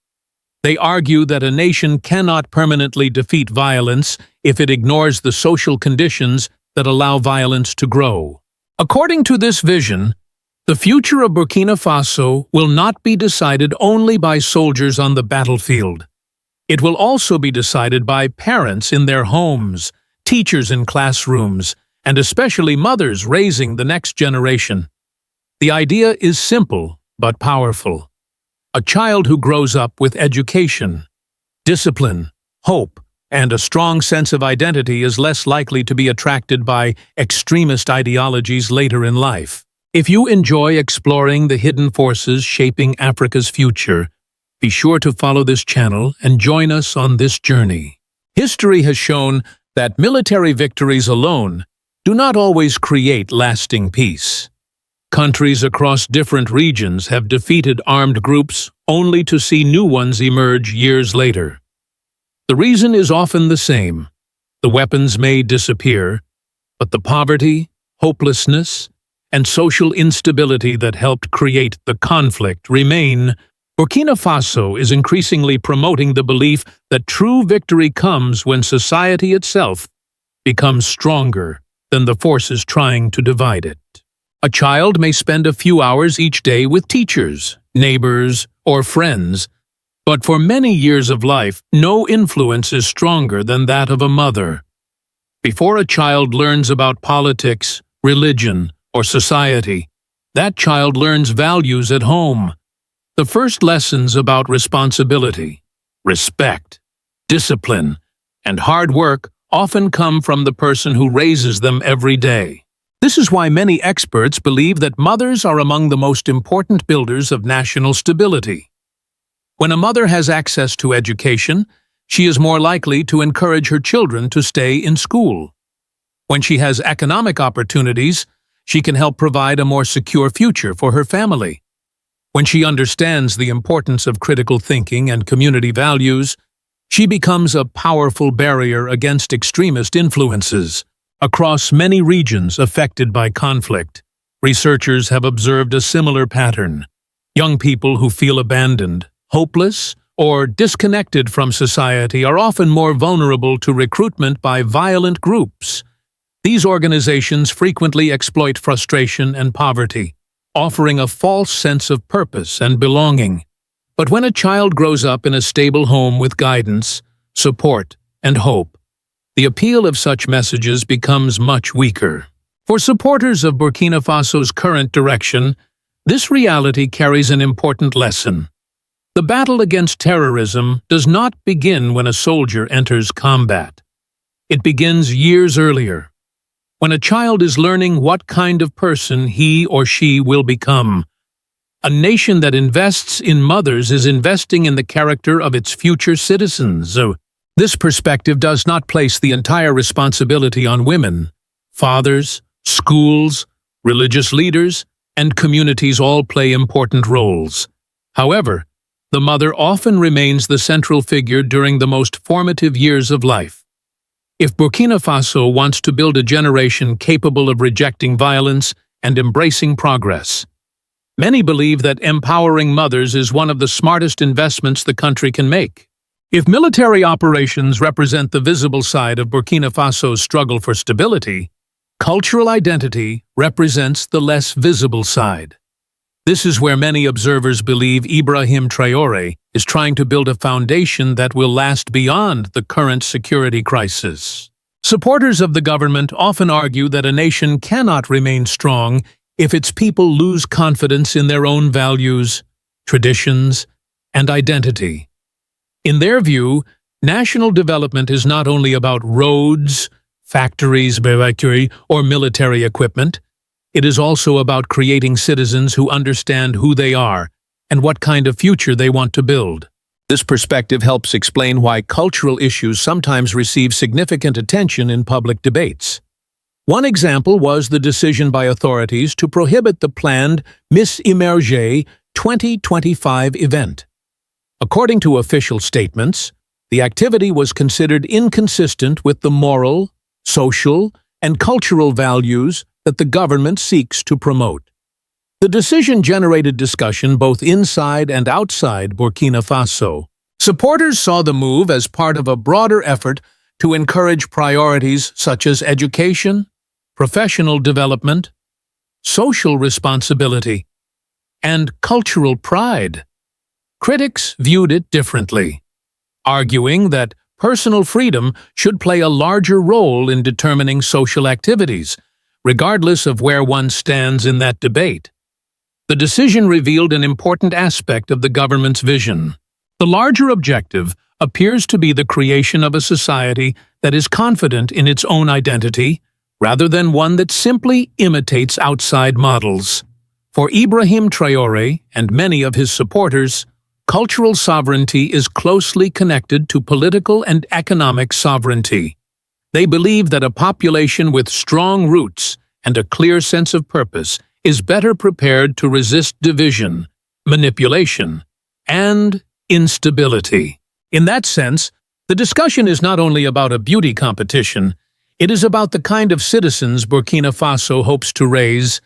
They argue that a nation cannot permanently defeat violence if it ignores the social conditions that allow violence to grow. According to this vision, the future of Burkina Faso will not be decided only by soldiers on the battlefield. It will also be decided by parents in their homes, teachers in classrooms, and especially mothers raising the next generation. The idea is simple but powerful. A child who grows up with education, discipline, hope, and a strong sense of identity is less likely to be attracted by extremist ideologies later in life. If you enjoy exploring the hidden forces shaping Africa's future, be sure to follow this channel and join us on this journey. History has shown that military victories alone do not always create lasting peace. Countries across different regions have defeated armed groups only to see new ones emerge years later. The reason is often the same. The weapons may disappear, but the poverty, hopelessness, and social instability that helped create the conflict remain. Burkina Faso is increasingly promoting the belief that true victory comes when society itself becomes stronger than the forces trying to divide it. A child may spend a few hours each day with teachers, neighbors, or friends, but for many years of life, no influence is stronger than that of a mother. Before a child learns about politics, religion, or society, that child learns values at home. The first lessons about responsibility, respect, discipline, and hard work often come from the person who raises them every day. This is why many experts believe that mothers are among the most important builders of national stability. When a mother has access to education, she is more likely to encourage her children to stay in school. When she has economic opportunities, she can help provide a more secure future for her family. When she understands the importance of critical thinking and community values, she becomes a powerful barrier against extremist influences. Across many regions affected by conflict, researchers have observed a similar pattern. Young people who feel abandoned, hopeless, or disconnected from society are often more vulnerable to recruitment by violent groups. These organizations frequently exploit frustration and poverty, offering a false sense of purpose and belonging. But when a child grows up in a stable home with guidance, support, and hope, the appeal of such messages becomes much weaker. For supporters of Burkina Faso's current direction, this reality carries an important lesson. The battle against terrorism does not begin when a soldier enters combat. It begins years earlier, when a child is learning what kind of person he or she will become. A nation that invests in mothers is investing in the character of its future citizens. This perspective does not place the entire responsibility on women. Fathers, schools, religious leaders, and communities all play important roles. However, the mother often remains the central figure during the most formative years of life. If Burkina Faso wants to build a generation capable of rejecting violence and embracing progress, many believe that empowering mothers is one of the smartest investments the country can make. If military operations represent the visible side of Burkina Faso's struggle for stability, cultural identity represents the less visible side. This is where many observers believe Ibrahim Traore is trying to build a foundation that will last beyond the current security crisis. Supporters of the government often argue that a nation cannot remain strong if its people lose confidence in their own values, traditions, and identity. In their view, national development is not only about roads, factories, or military equipment. It is also about creating citizens who understand who they are and what kind of future they want to build. This perspective helps explain why cultural issues sometimes receive significant attention in public debates. One example was the decision by authorities to prohibit the planned Miss Emerge 2025 event. According to official statements, the activity was considered inconsistent with the moral, social, and cultural values that the government seeks to promote. The decision generated discussion both inside and outside Burkina Faso. Supporters saw the move as part of a broader effort to encourage priorities such as education, professional development, social responsibility, and cultural pride. Critics viewed it differently, arguing that personal freedom should play a larger role in determining social activities, regardless of where one stands in that debate. The decision revealed an important aspect of the government's vision. The larger objective appears to be the creation of a society that is confident in its own identity, rather than one that simply imitates outside models. For Ibrahim Traore and many of his supporters, cultural sovereignty is closely connected to political and economic sovereignty. They believe that a population with strong roots and a clear sense of purpose is better prepared to resist division, manipulation, and instability. In that sense, the discussion is not only about a beauty competition, it is about the kind of citizens Burkina Faso hopes to raise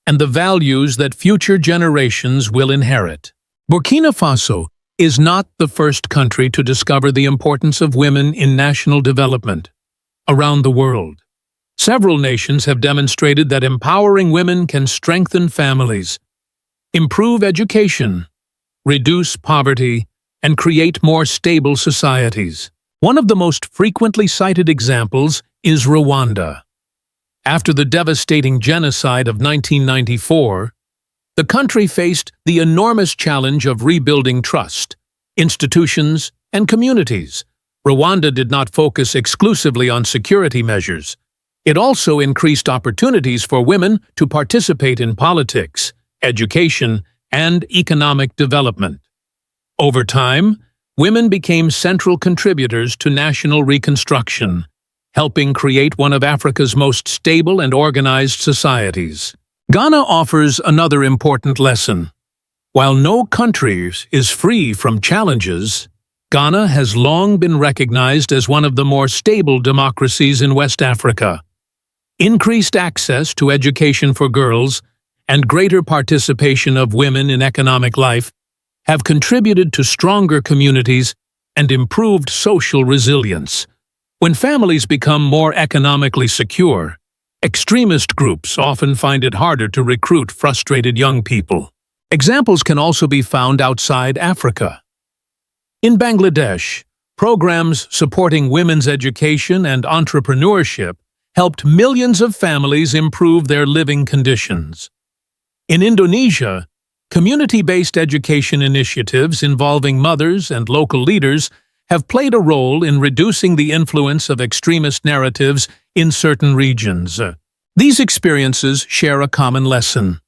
and the values that future generations will inherit. Burkina Faso is not the first country to discover the importance of women in national development. Around the world, several nations have demonstrated that empowering women can strengthen families, improve education, reduce poverty, and create more stable societies. One of the most frequently cited examples is Rwanda. After the devastating genocide of 1994, the country faced the enormous challenge of rebuilding trust, institutions, and communities. Rwanda did not focus exclusively on security measures. It also increased opportunities for women to participate in politics, education, and economic development. Over time, women became central contributors to national reconstruction, helping create one of Africa's most stable and organized societies. Ghana offers another important lesson. While no country is free from challenges, Ghana has long been recognized as one of the more stable democracies in West Africa. Increased access to education for girls and greater participation of women in economic life have contributed to stronger communities and improved social resilience. When families become more economically secure, extremist groups often find it harder to recruit frustrated young people. Examples can also be found outside Africa. In Bangladesh, programs supporting women's education and entrepreneurship helped millions of families improve their living conditions. In Indonesia, community-based education initiatives involving mothers and local leaders have played a role in reducing the influence of extremist narratives in certain regions. These experiences share a common lesson.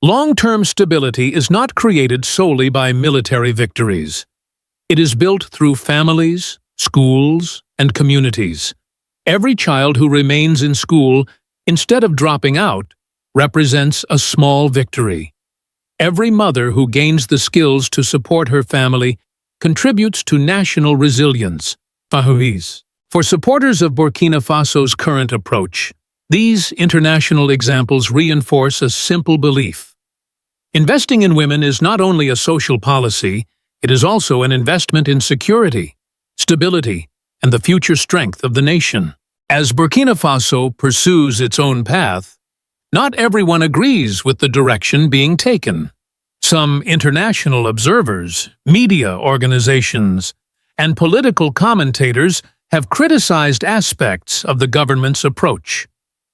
Long-term stability is not created solely by military victories. It is built through families, schools, and communities. Every child who remains in school, instead of dropping out, represents a small victory. Every mother who gains the skills to support her family contributes to national resilience. For supporters of Burkina Faso's current approach, these international examples reinforce a simple belief. Investing in women is not only a social policy, it is also an investment in security. stability, and the future strength of the nation. As Burkina Faso pursues its own path, not everyone agrees with the direction being taken. Some international observers, media organizations, and political commentators have criticized aspects of the government's approach,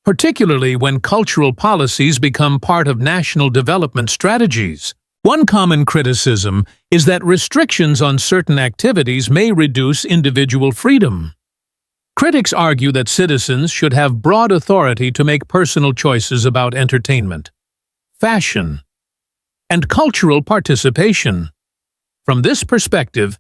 particularly when cultural policies become part of national development strategies. One common criticism is that restrictions on certain activities may reduce individual freedom. Critics argue that citizens should have broad authority to make personal choices about entertainment, fashion, and cultural participation. From this perspective,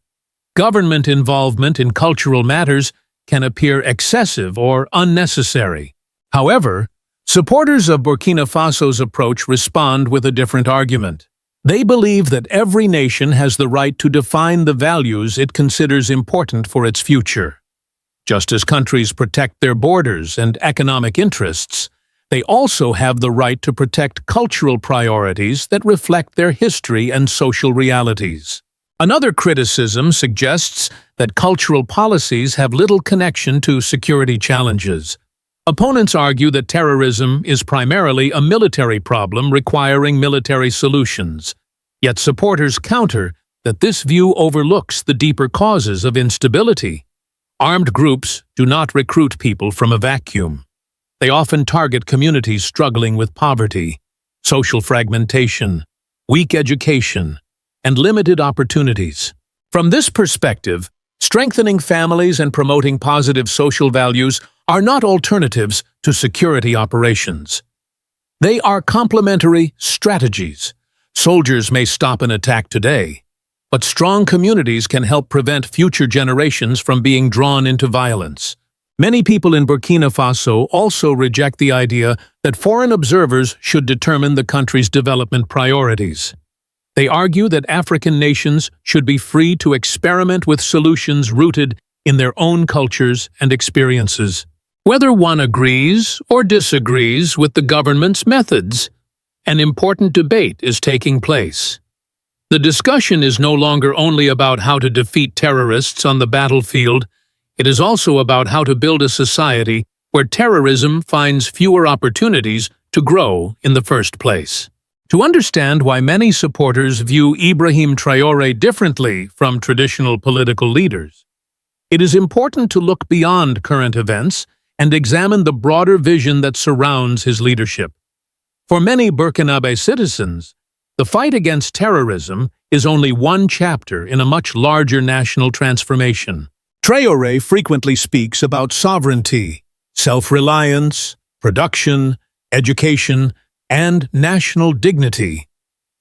government involvement in cultural matters can appear excessive or unnecessary. However, supporters of Burkina Faso's approach respond with a different argument. They believe that every nation has the right to define the values it considers important for its future. Just as countries protect their borders and economic interests, they also have the right to protect cultural priorities that reflect their history and social realities. Another criticism suggests that cultural policies have little connection to security challenges. Opponents argue that terrorism is primarily a military problem requiring military solutions, yet supporters counter that this view overlooks the deeper causes of instability. Armed groups do not recruit people from a vacuum. They often target communities struggling with poverty, social fragmentation, weak education, and limited opportunities. From this perspective, strengthening families and promoting positive social values are not alternatives to security operations. They are complementary strategies. Soldiers may stop an attack today, but strong communities can help prevent future generations from being drawn into violence. Many people in Burkina Faso also reject the idea that foreign observers should determine the country's development priorities. They argue that African nations should be free to experiment with solutions rooted in their own cultures and experiences. Whether one agrees or disagrees with the government's methods, an important debate is taking place. The discussion is no longer only about how to defeat terrorists on the battlefield, it is also about how to build a society where terrorism finds fewer opportunities to grow in the first place. To understand why many supporters view Ibrahim Traore differently from traditional political leaders, it is important to look beyond current events and examine the broader vision that surrounds his leadership. For many Burkinabe citizens, the fight against terrorism is only one chapter in a much larger national transformation. Traore frequently speaks about sovereignty, self-reliance, production, education, and national dignity.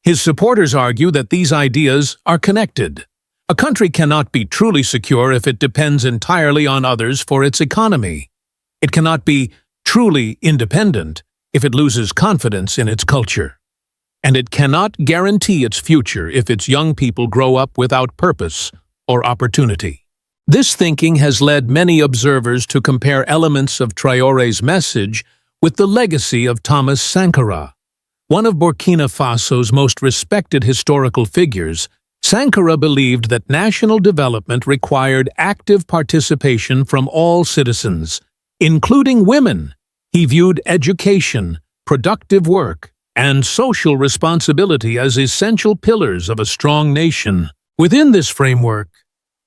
His supporters argue that these ideas are connected. A country cannot be truly secure if it depends entirely on others for its economy. It cannot be truly independent if it loses confidence in its culture. And it cannot guarantee its future if its young people grow up without purpose or opportunity. This thinking has led many observers to compare elements of Traore's message with the legacy of Thomas Sankara. One of Burkina Faso's most respected historical figures, Sankara believed that national development required active participation from all citizens, including women. He viewed education, productive work, and social responsibility as essential pillars of a strong nation. Within this framework,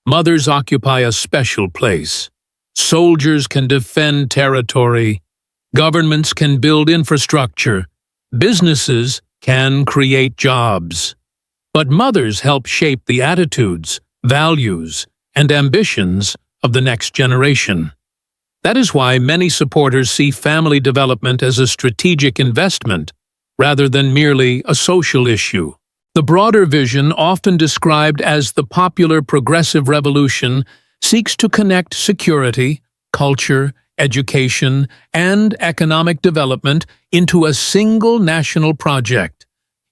mothers occupy a special place. Soldiers can defend territory. Governments can build infrastructure. Businesses can create jobs. But mothers help shape the attitudes, values, and ambitions of the next generation. That is why many supporters see family development as a strategic investment rather than merely a social issue. The broader vision, often described as the popular progressive revolution, seeks to connect security, culture, education, and economic development into a single national project.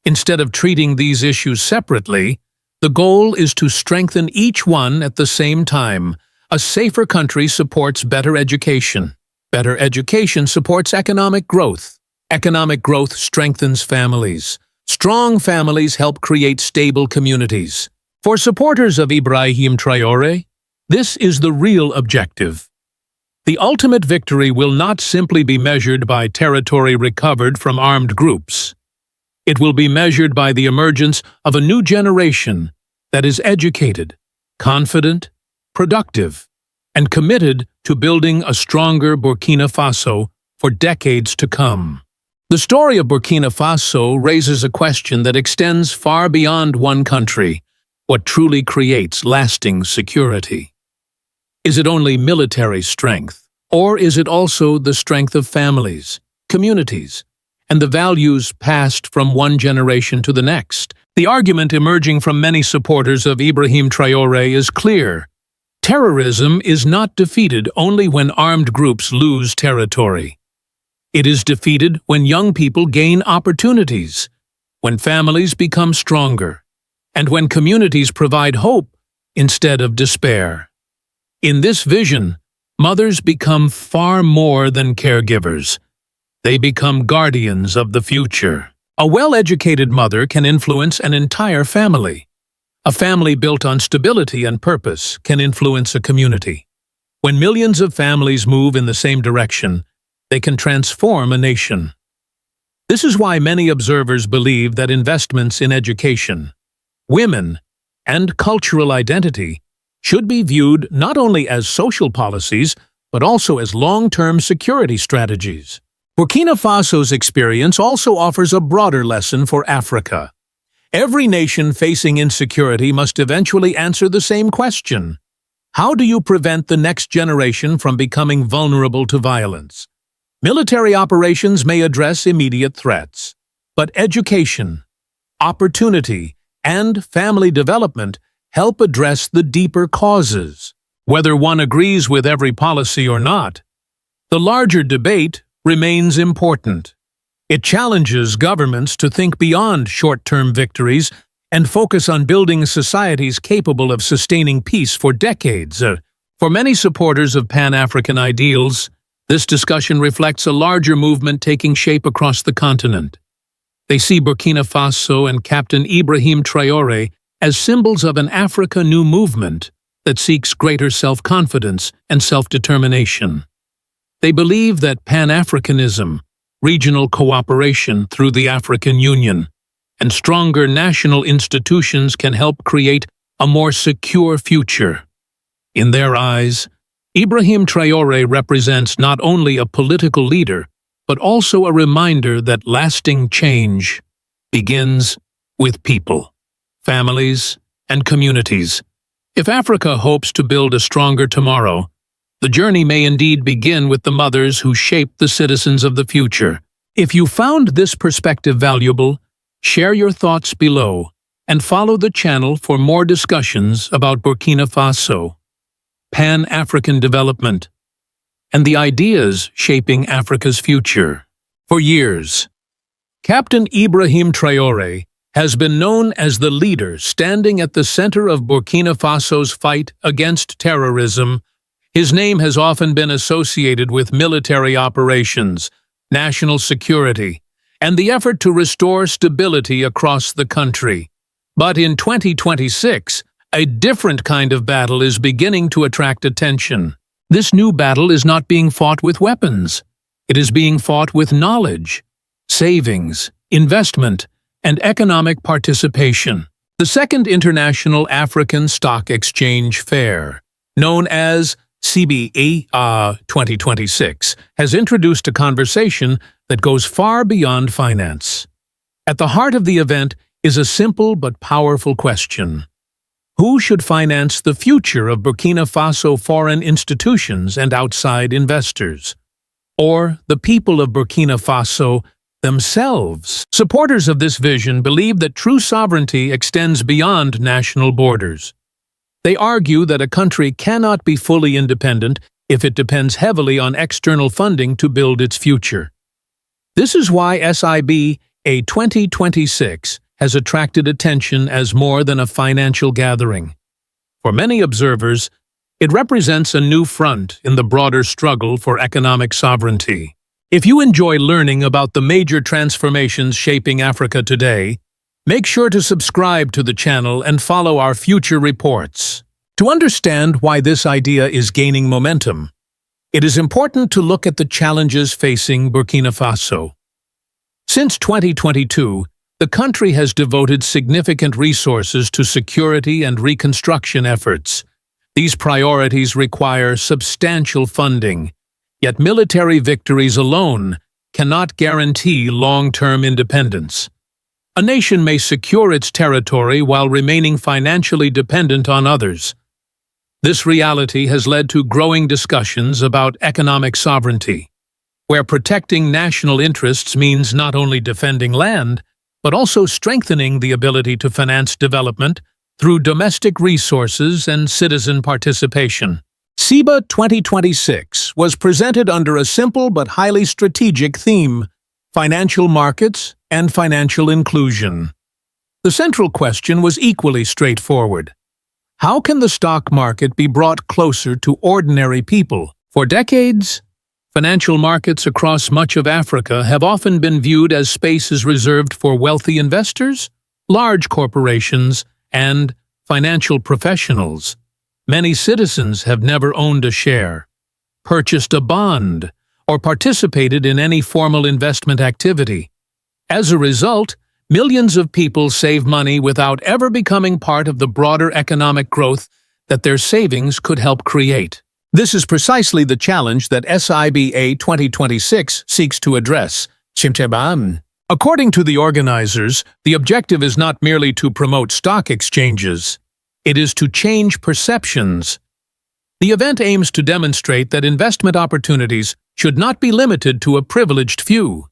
Instead of treating these issues separately, the goal is to strengthen each one at the same time. A safer country supports better education. Better education supports economic growth. Economic growth strengthens families. Strong families help create stable communities. For supporters of Ibrahim Traore, This is the real objective. The ultimate victory will not simply be measured by territory recovered from armed groups. It will be measured by the emergence of a new generation that is educated, confident, productive, and committed to building a stronger Burkina Faso for decades to come. The story of Burkina Faso raises a question that extends far beyond one country. What truly creates lasting security? Is it only military strength, or is it also the strength of families, communities, and the values passed from one generation to the next? The argument emerging from many supporters of Ibrahim Traore is clear. Terrorism is not defeated only when armed groups lose territory. It is defeated when young people gain opportunities, when families become stronger, and when communities provide hope instead of despair. In this vision, mothers become far more than caregivers. They become guardians of the future. A well-educated mother can influence an entire family. A family built on stability and purpose can influence a community. When millions of families move in the same direction, they can transform a nation. This is why many observers believe that investments in education, women, and cultural identity should be viewed not only as social policies, but also as long-term security strategies. Burkina Faso's experience also offers a broader lesson for Africa. Every nation facing insecurity must eventually answer the same question. How do you prevent the next generation from becoming vulnerable to violence? Military operations may address immediate threats, but education, opportunity, and family development help address the deeper causes. Whether one agrees with every policy or not, the larger debate remains important. It challenges governments to think beyond short-term victories and focus on building societies capable of sustaining peace for decades. For many supporters of Pan-African ideals, this discussion reflects a larger movement taking shape across the continent. They see Burkina Faso and Captain Ibrahim Traore as symbols of an Africa New movement that seeks greater self-confidence and self-determination. They believe that Pan-Africanism, regional cooperation through the African Union, and stronger national institutions can help create a more secure future. In their eyes, Ibrahim Traore represents not only a political leader, but also a reminder that lasting change begins with people, families, and communities. If Africa hopes to build a stronger tomorrow, the journey may indeed begin with the mothers who shape the citizens of the future. If you found this perspective valuable, share your thoughts below and follow the channel for more discussions about Burkina Faso, Pan-African development, and the ideas shaping Africa's future. For years, Captain Ibrahim Traore has been known as the leader standing at the center of Burkina Faso's fight against terrorism. His name has often been associated with military operations, national security, and the effort to restore stability across the country. But in 2026, a different kind of battle is beginning to attract attention. This new battle is not being fought with weapons. It is being fought with knowledge, savings, investment, and economic participation. The Second International African Stock Exchange Fair, known as CBE 2026, has introduced a conversation that goes far beyond finance. At the heart of the event is a simple but powerful question. Who should finance the future of Burkina Faso foreign institutions and outside investors? Or the people of Burkina Faso themselves? Supporters of this vision believe that true sovereignty extends beyond national borders. They argue that a country cannot be fully independent if it depends heavily on external funding to build its future. This is why SIB A 2026 has attracted attention as more than a financial gathering. For many observers, it represents a new front in the broader struggle for economic sovereignty. If you enjoy learning about the major transformations shaping Africa today, make sure to subscribe to the channel and follow our future reports. To understand why this idea is gaining momentum, it is important to look at the challenges facing Burkina Faso. Since 2022, the country has devoted significant resources to security and reconstruction efforts. These priorities require substantial funding, yet military victories alone cannot guarantee long-term independence. A nation may secure its territory while remaining financially dependent on others. This reality has led to growing discussions about economic sovereignty, where protecting national interests means not only defending land, but also strengthening the ability to finance development through domestic resources and citizen participation. CEBA 2026 was presented under a simple but highly strategic theme: financial markets and financial inclusion. The central question was equally straightforward. How can the stock market be brought closer to ordinary people? For decades, financial markets across much of Africa have often been viewed as spaces reserved for wealthy investors, large corporations, and financial professionals. Many citizens have never owned a share, purchased a bond, or participated in any formal investment activity. As a result, millions of people save money without ever becoming part of the broader economic growth that their savings could help create. This is precisely the challenge that CEBA 2026 seeks to address. According to the organizers, the objective is not merely to promote stock exchanges. It is to change perceptions. The event aims to demonstrate that investment opportunities should not be limited to a privileged few.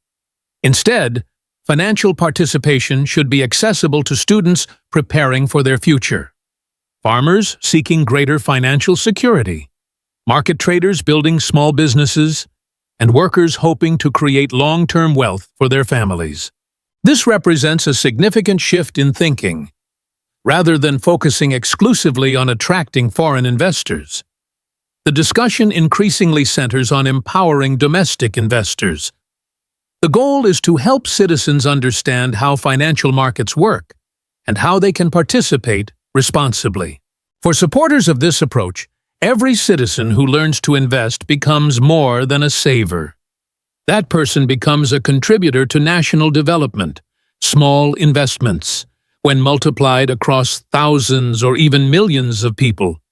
Instead, financial participation should be accessible to students preparing for their future, farmers seeking greater financial security, market traders building small businesses, and workers hoping to create long-term wealth for their families. This represents a significant shift in thinking. Rather than focusing exclusively on attracting foreign investors, the discussion increasingly centers on empowering domestic investors. The goal is to help citizens understand how financial markets work and how they can participate responsibly. For supporters of this approach, every citizen who learns to invest becomes more than a saver. That person becomes a contributor to national development. Small investments, when multiplied across thousands or even millions of people,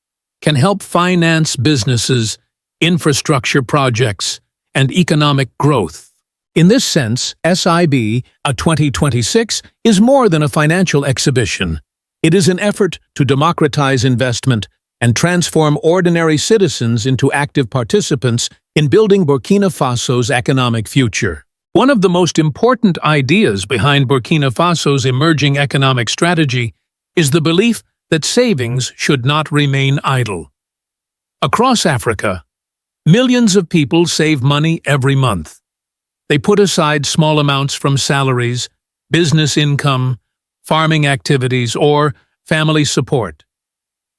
can help finance businesses, infrastructure projects, and economic growth. In this sense, CEBA 2026 is more than a financial exhibition. It is an effort to democratize investment and transform ordinary citizens into active participants in building Burkina Faso's economic future. One of the most important ideas behind Burkina Faso's emerging economic strategy is the belief that savings should not remain idle. Across Africa, millions of people save money every month. They put aside small amounts from salaries, business income, farming activities, or family support.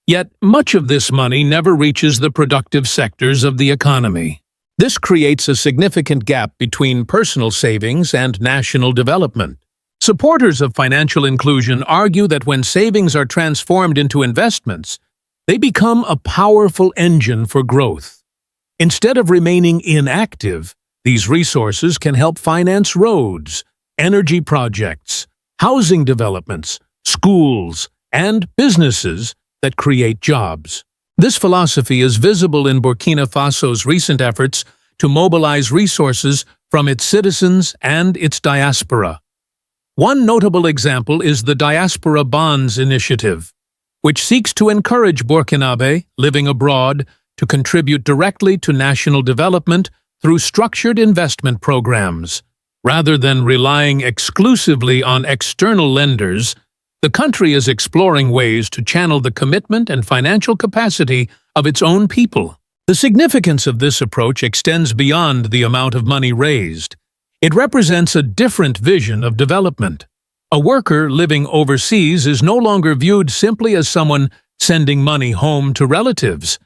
Yet, much of this money never reaches the productive sectors of the economy. This creates a significant gap between personal savings and national development. Supporters of financial inclusion argue that when savings are transformed into investments, they become a powerful engine for growth. Instead of remaining inactive, these resources can help finance roads, energy projects, housing developments, schools, and businesses that create jobs. This philosophy is visible in Burkina Faso's recent efforts to mobilize resources from its citizens and its diaspora. One notable example is the Diaspora Bonds Initiative, which seeks to encourage Burkinabé living abroad to contribute directly to national development through structured investment programs. Rather than relying exclusively on external lenders, the country is exploring ways to channel the commitment and financial capacity of its own people. The significance of this approach extends beyond the amount of money raised. It represents a different vision of development. A worker living overseas is no longer viewed simply as someone sending money home to relatives.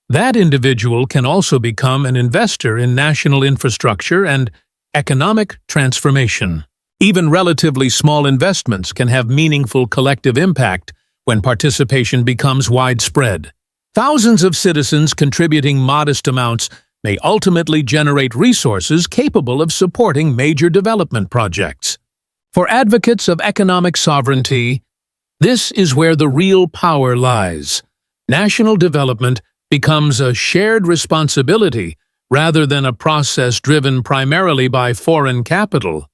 That individual can also become an investor in national infrastructure and economic transformation. Even relatively small investments can have meaningful collective impact when participation becomes widespread. Thousands of citizens contributing modest amounts may ultimately generate resources capable of supporting major development projects. For advocates of economic sovereignty, this is where the real power lies. National development becomes a shared responsibility rather than a process driven primarily by foreign capital.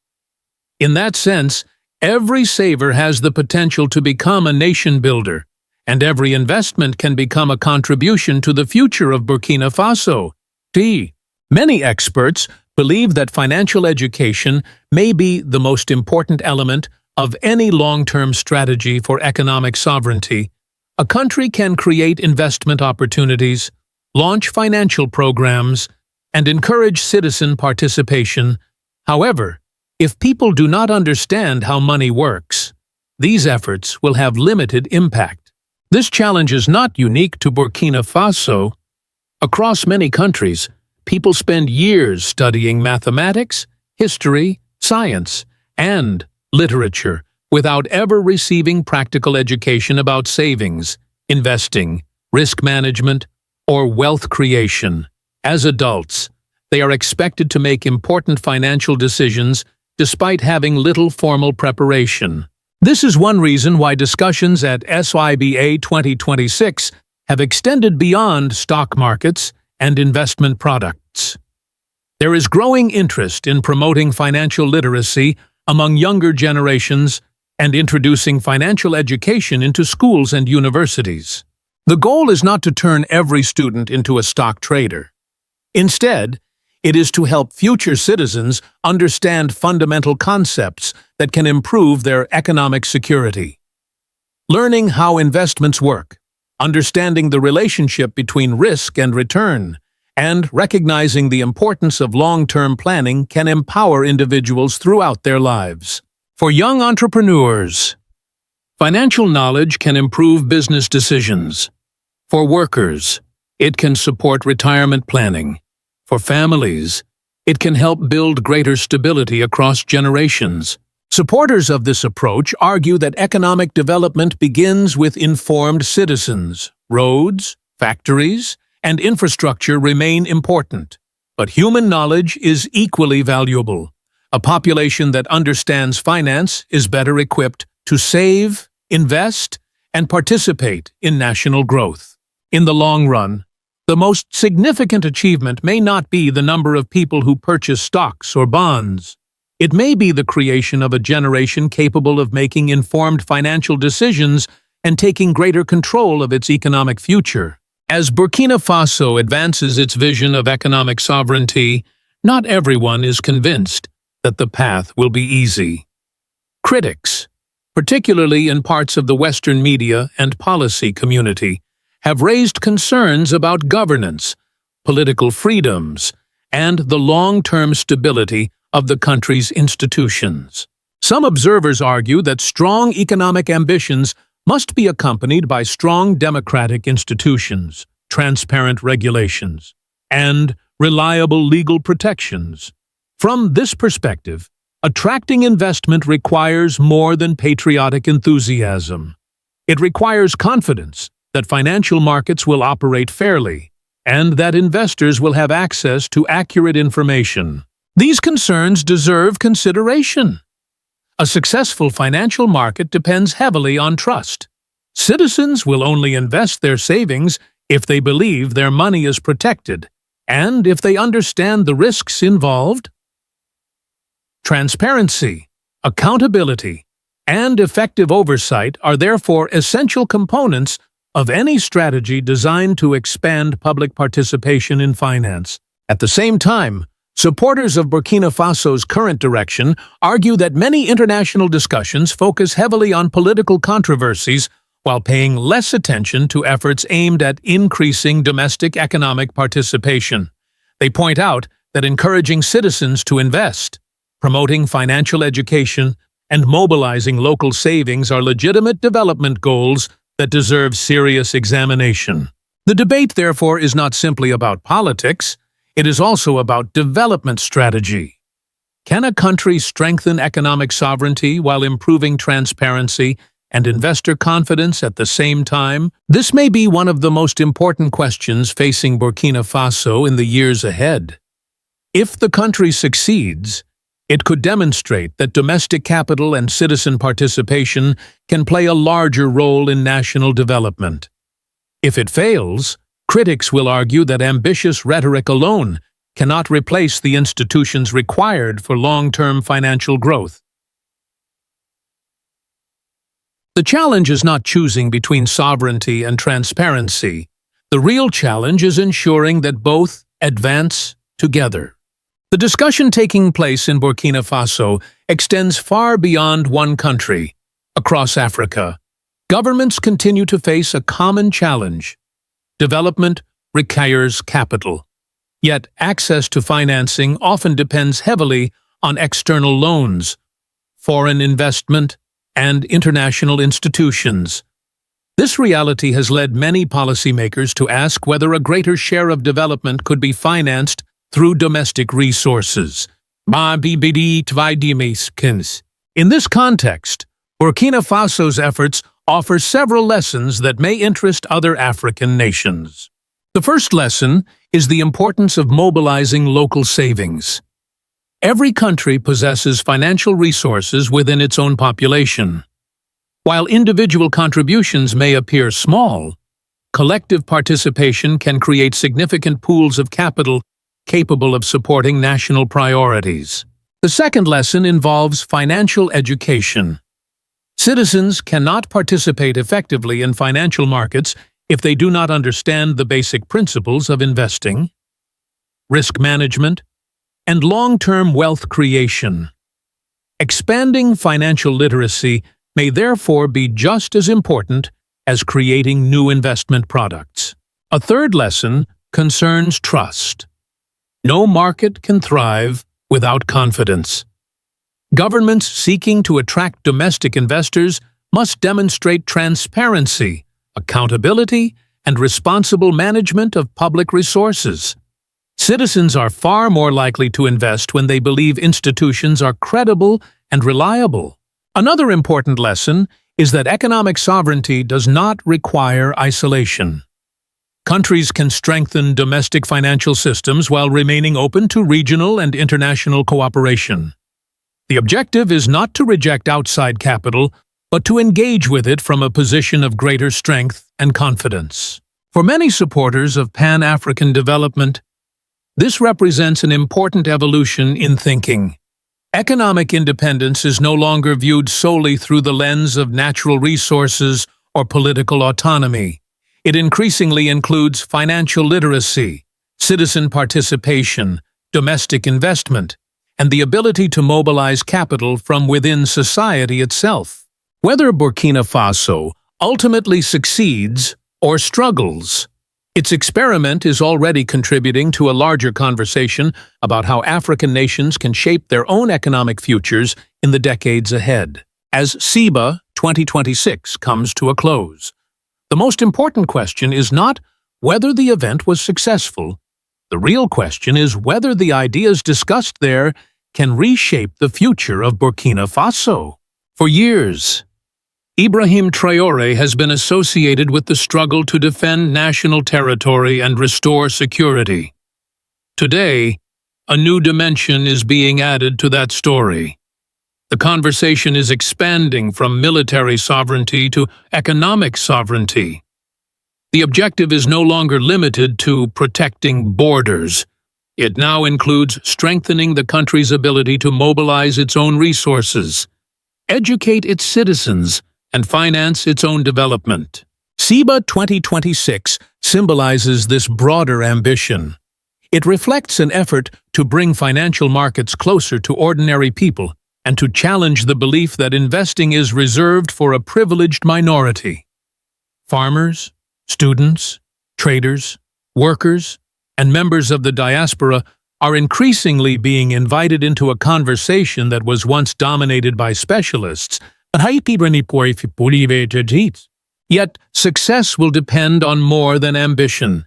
In that sense, every saver has the potential to become a nation builder, and every investment can become a contribution to the future of Burkina Faso. Many experts believe that financial education may be the most important element of any long-term strategy for economic sovereignty. A country can create investment opportunities, launch financial programs, and encourage citizen participation. However, if people do not understand how money works, these efforts will have limited impact. This challenge is not unique to Burkina Faso. Across many countries, people spend years studying mathematics, history, science, and literature without ever receiving practical education about savings, investing, risk management, or wealth creation. As adults, they are expected to make important financial decisions despite having little formal preparation. This is one reason why discussions at SIBA 2026 have extended beyond stock markets and investment products. There is growing interest in promoting financial literacy among younger generations and introducing financial education into schools and universities. The goal is not to turn every student into a stock trader. Instead, it is to help future citizens understand fundamental concepts that can improve their economic security. Learning how investments work, understanding the relationship between risk and return, and recognizing the importance of long-term planning can empower individuals throughout their lives. For young entrepreneurs, financial knowledge can improve business decisions. For workers, it can support retirement planning. For families, it can help build greater stability across generations. Supporters of this approach argue that economic development begins with informed citizens. Roads, factories, and infrastructure remain important, but human knowledge is equally valuable. A population that understands finance is better equipped to save, invest, and participate in national growth. In the long run, the most significant achievement may not be the number of people who purchase stocks or bonds. It may be the creation of a generation capable of making informed financial decisions and taking greater control of its economic future. As Burkina Faso advances its vision of economic sovereignty, not everyone is convinced that the path will be easy. Critics, particularly in parts of the Western media and policy community, have raised concerns about governance, political freedoms, and the long-term stability of the country's institutions. Some observers argue that strong economic ambitions must be accompanied by strong democratic institutions, transparent regulations, and reliable legal protections. From this perspective, attracting investment requires more than patriotic enthusiasm. It requires confidence that financial markets will operate fairly and that investors will have access to accurate information. These concerns deserve consideration. A successful financial market depends heavily on trust. Citizens will only invest their savings if they believe their money is protected and if they understand the risks involved. Transparency, accountability, and effective oversight are therefore essential components of any strategy designed to expand public participation in finance. At the same time, supporters of Burkina Faso's current direction argue that many international discussions focus heavily on political controversies while paying less attention to efforts aimed at increasing domestic economic participation. They point out that encouraging citizens to invest, promoting financial education, and mobilizing local savings are legitimate development goals that deserve serious examination. The debate, therefore, is not simply about politics, it is also about development strategy. Can a country strengthen economic sovereignty while improving transparency and investor confidence at the same time? This may be one of the most important questions facing Burkina Faso in the years ahead. If the country succeeds, it could demonstrate that domestic capital and citizen participation can play a larger role in national development. If it fails, critics will argue that ambitious rhetoric alone cannot replace the institutions required for long-term financial growth. The challenge is not choosing between sovereignty and transparency. The real challenge is ensuring that both advance together. The discussion taking place in Burkina Faso extends far beyond one country. Across Africa, governments continue to face a common challenge. Development requires capital. Yet access to financing often depends heavily on external loans, foreign investment, and international institutions. This reality has led many policymakers to ask whether a greater share of development could be financed through domestic resources. In this context, Burkina Faso's efforts offer several lessons that may interest other African nations. The first lesson is the importance of mobilizing local savings. Every country possesses financial resources within its own population. While individual contributions may appear small, collective participation can create significant pools of capital capable of supporting national priorities. The second lesson involves financial education. Citizens cannot participate effectively in financial markets if they do not understand the basic principles of investing, risk management, and long-term wealth creation. Expanding financial literacy may therefore be just as important as creating new investment products. A third lesson concerns trust. No market can thrive without confidence. Governments seeking to attract domestic investors must demonstrate transparency, accountability, and responsible management of public resources. Citizens are far more likely to invest when they believe institutions are credible and reliable. Another important lesson is that economic sovereignty does not require isolation. Countries can strengthen domestic financial systems while remaining open to regional and international cooperation. The objective is not to reject outside capital, but to engage with it from a position of greater strength and confidence. For many supporters of Pan-African development, this represents an important evolution in thinking. Economic independence is no longer viewed solely through the lens of natural resources or political autonomy. It increasingly includes financial literacy, citizen participation, domestic investment, and the ability to mobilize capital from within society itself. Whether Burkina Faso ultimately succeeds or struggles, its experiment is already contributing to a larger conversation about how African nations can shape their own economic futures in the decades ahead. As SIBA 2026 comes to a close, the most important question is not whether the event was successful. The real question is whether the ideas discussed there can reshape the future of Burkina Faso. For years, Ibrahim Traore has been associated with the struggle to defend national territory and restore security. Today, a new dimension is being added to that story. The conversation is expanding from military sovereignty to economic sovereignty. The objective is no longer limited to protecting borders. It now includes strengthening the country's ability to mobilize its own resources, educate its citizens, and finance its own development. SIBA 2026 symbolizes this broader ambition. It reflects an effort to bring financial markets closer to ordinary people and to challenge the belief that investing is reserved for a privileged minority. Farmers, students, traders, workers, and members of the diaspora are increasingly being invited into a conversation that was once dominated by specialists. Yet, success will depend on more than ambition.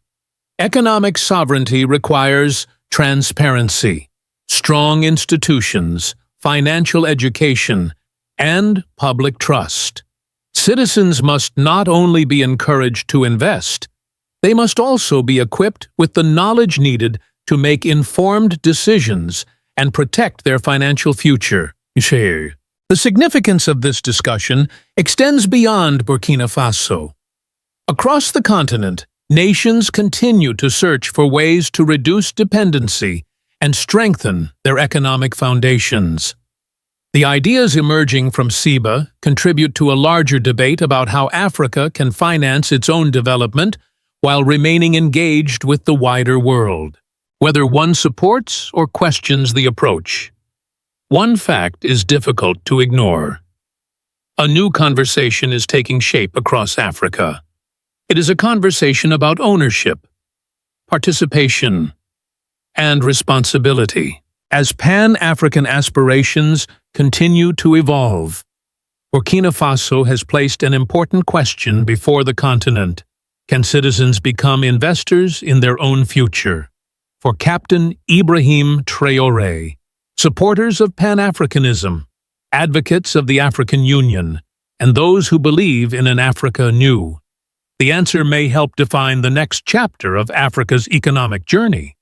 Economic sovereignty requires transparency, strong institutions, financial education, and public trust. Citizens must not only be encouraged to invest, they must also be equipped with the knowledge needed to make informed decisions and protect their financial future. The significance of this discussion extends beyond Burkina Faso. Across the continent, nations continue to search for ways to reduce dependency and strengthen their economic foundations. The ideas emerging from SIBA contribute to a larger debate about how Africa can finance its own development while remaining engaged with the wider world. Whether one supports or questions the approach, one fact is difficult to ignore. A new conversation is taking shape across Africa. It is a conversation about ownership, participation, and responsibility. As Pan-African aspirations continue to evolve, Burkina Faso has placed an important question before the continent. Can citizens become investors in their own future? For Captain Ibrahim Traore, supporters of Pan-Africanism, advocates of the African Union, and those who believe in an Africa new, the answer may help define the next chapter of Africa's economic journey.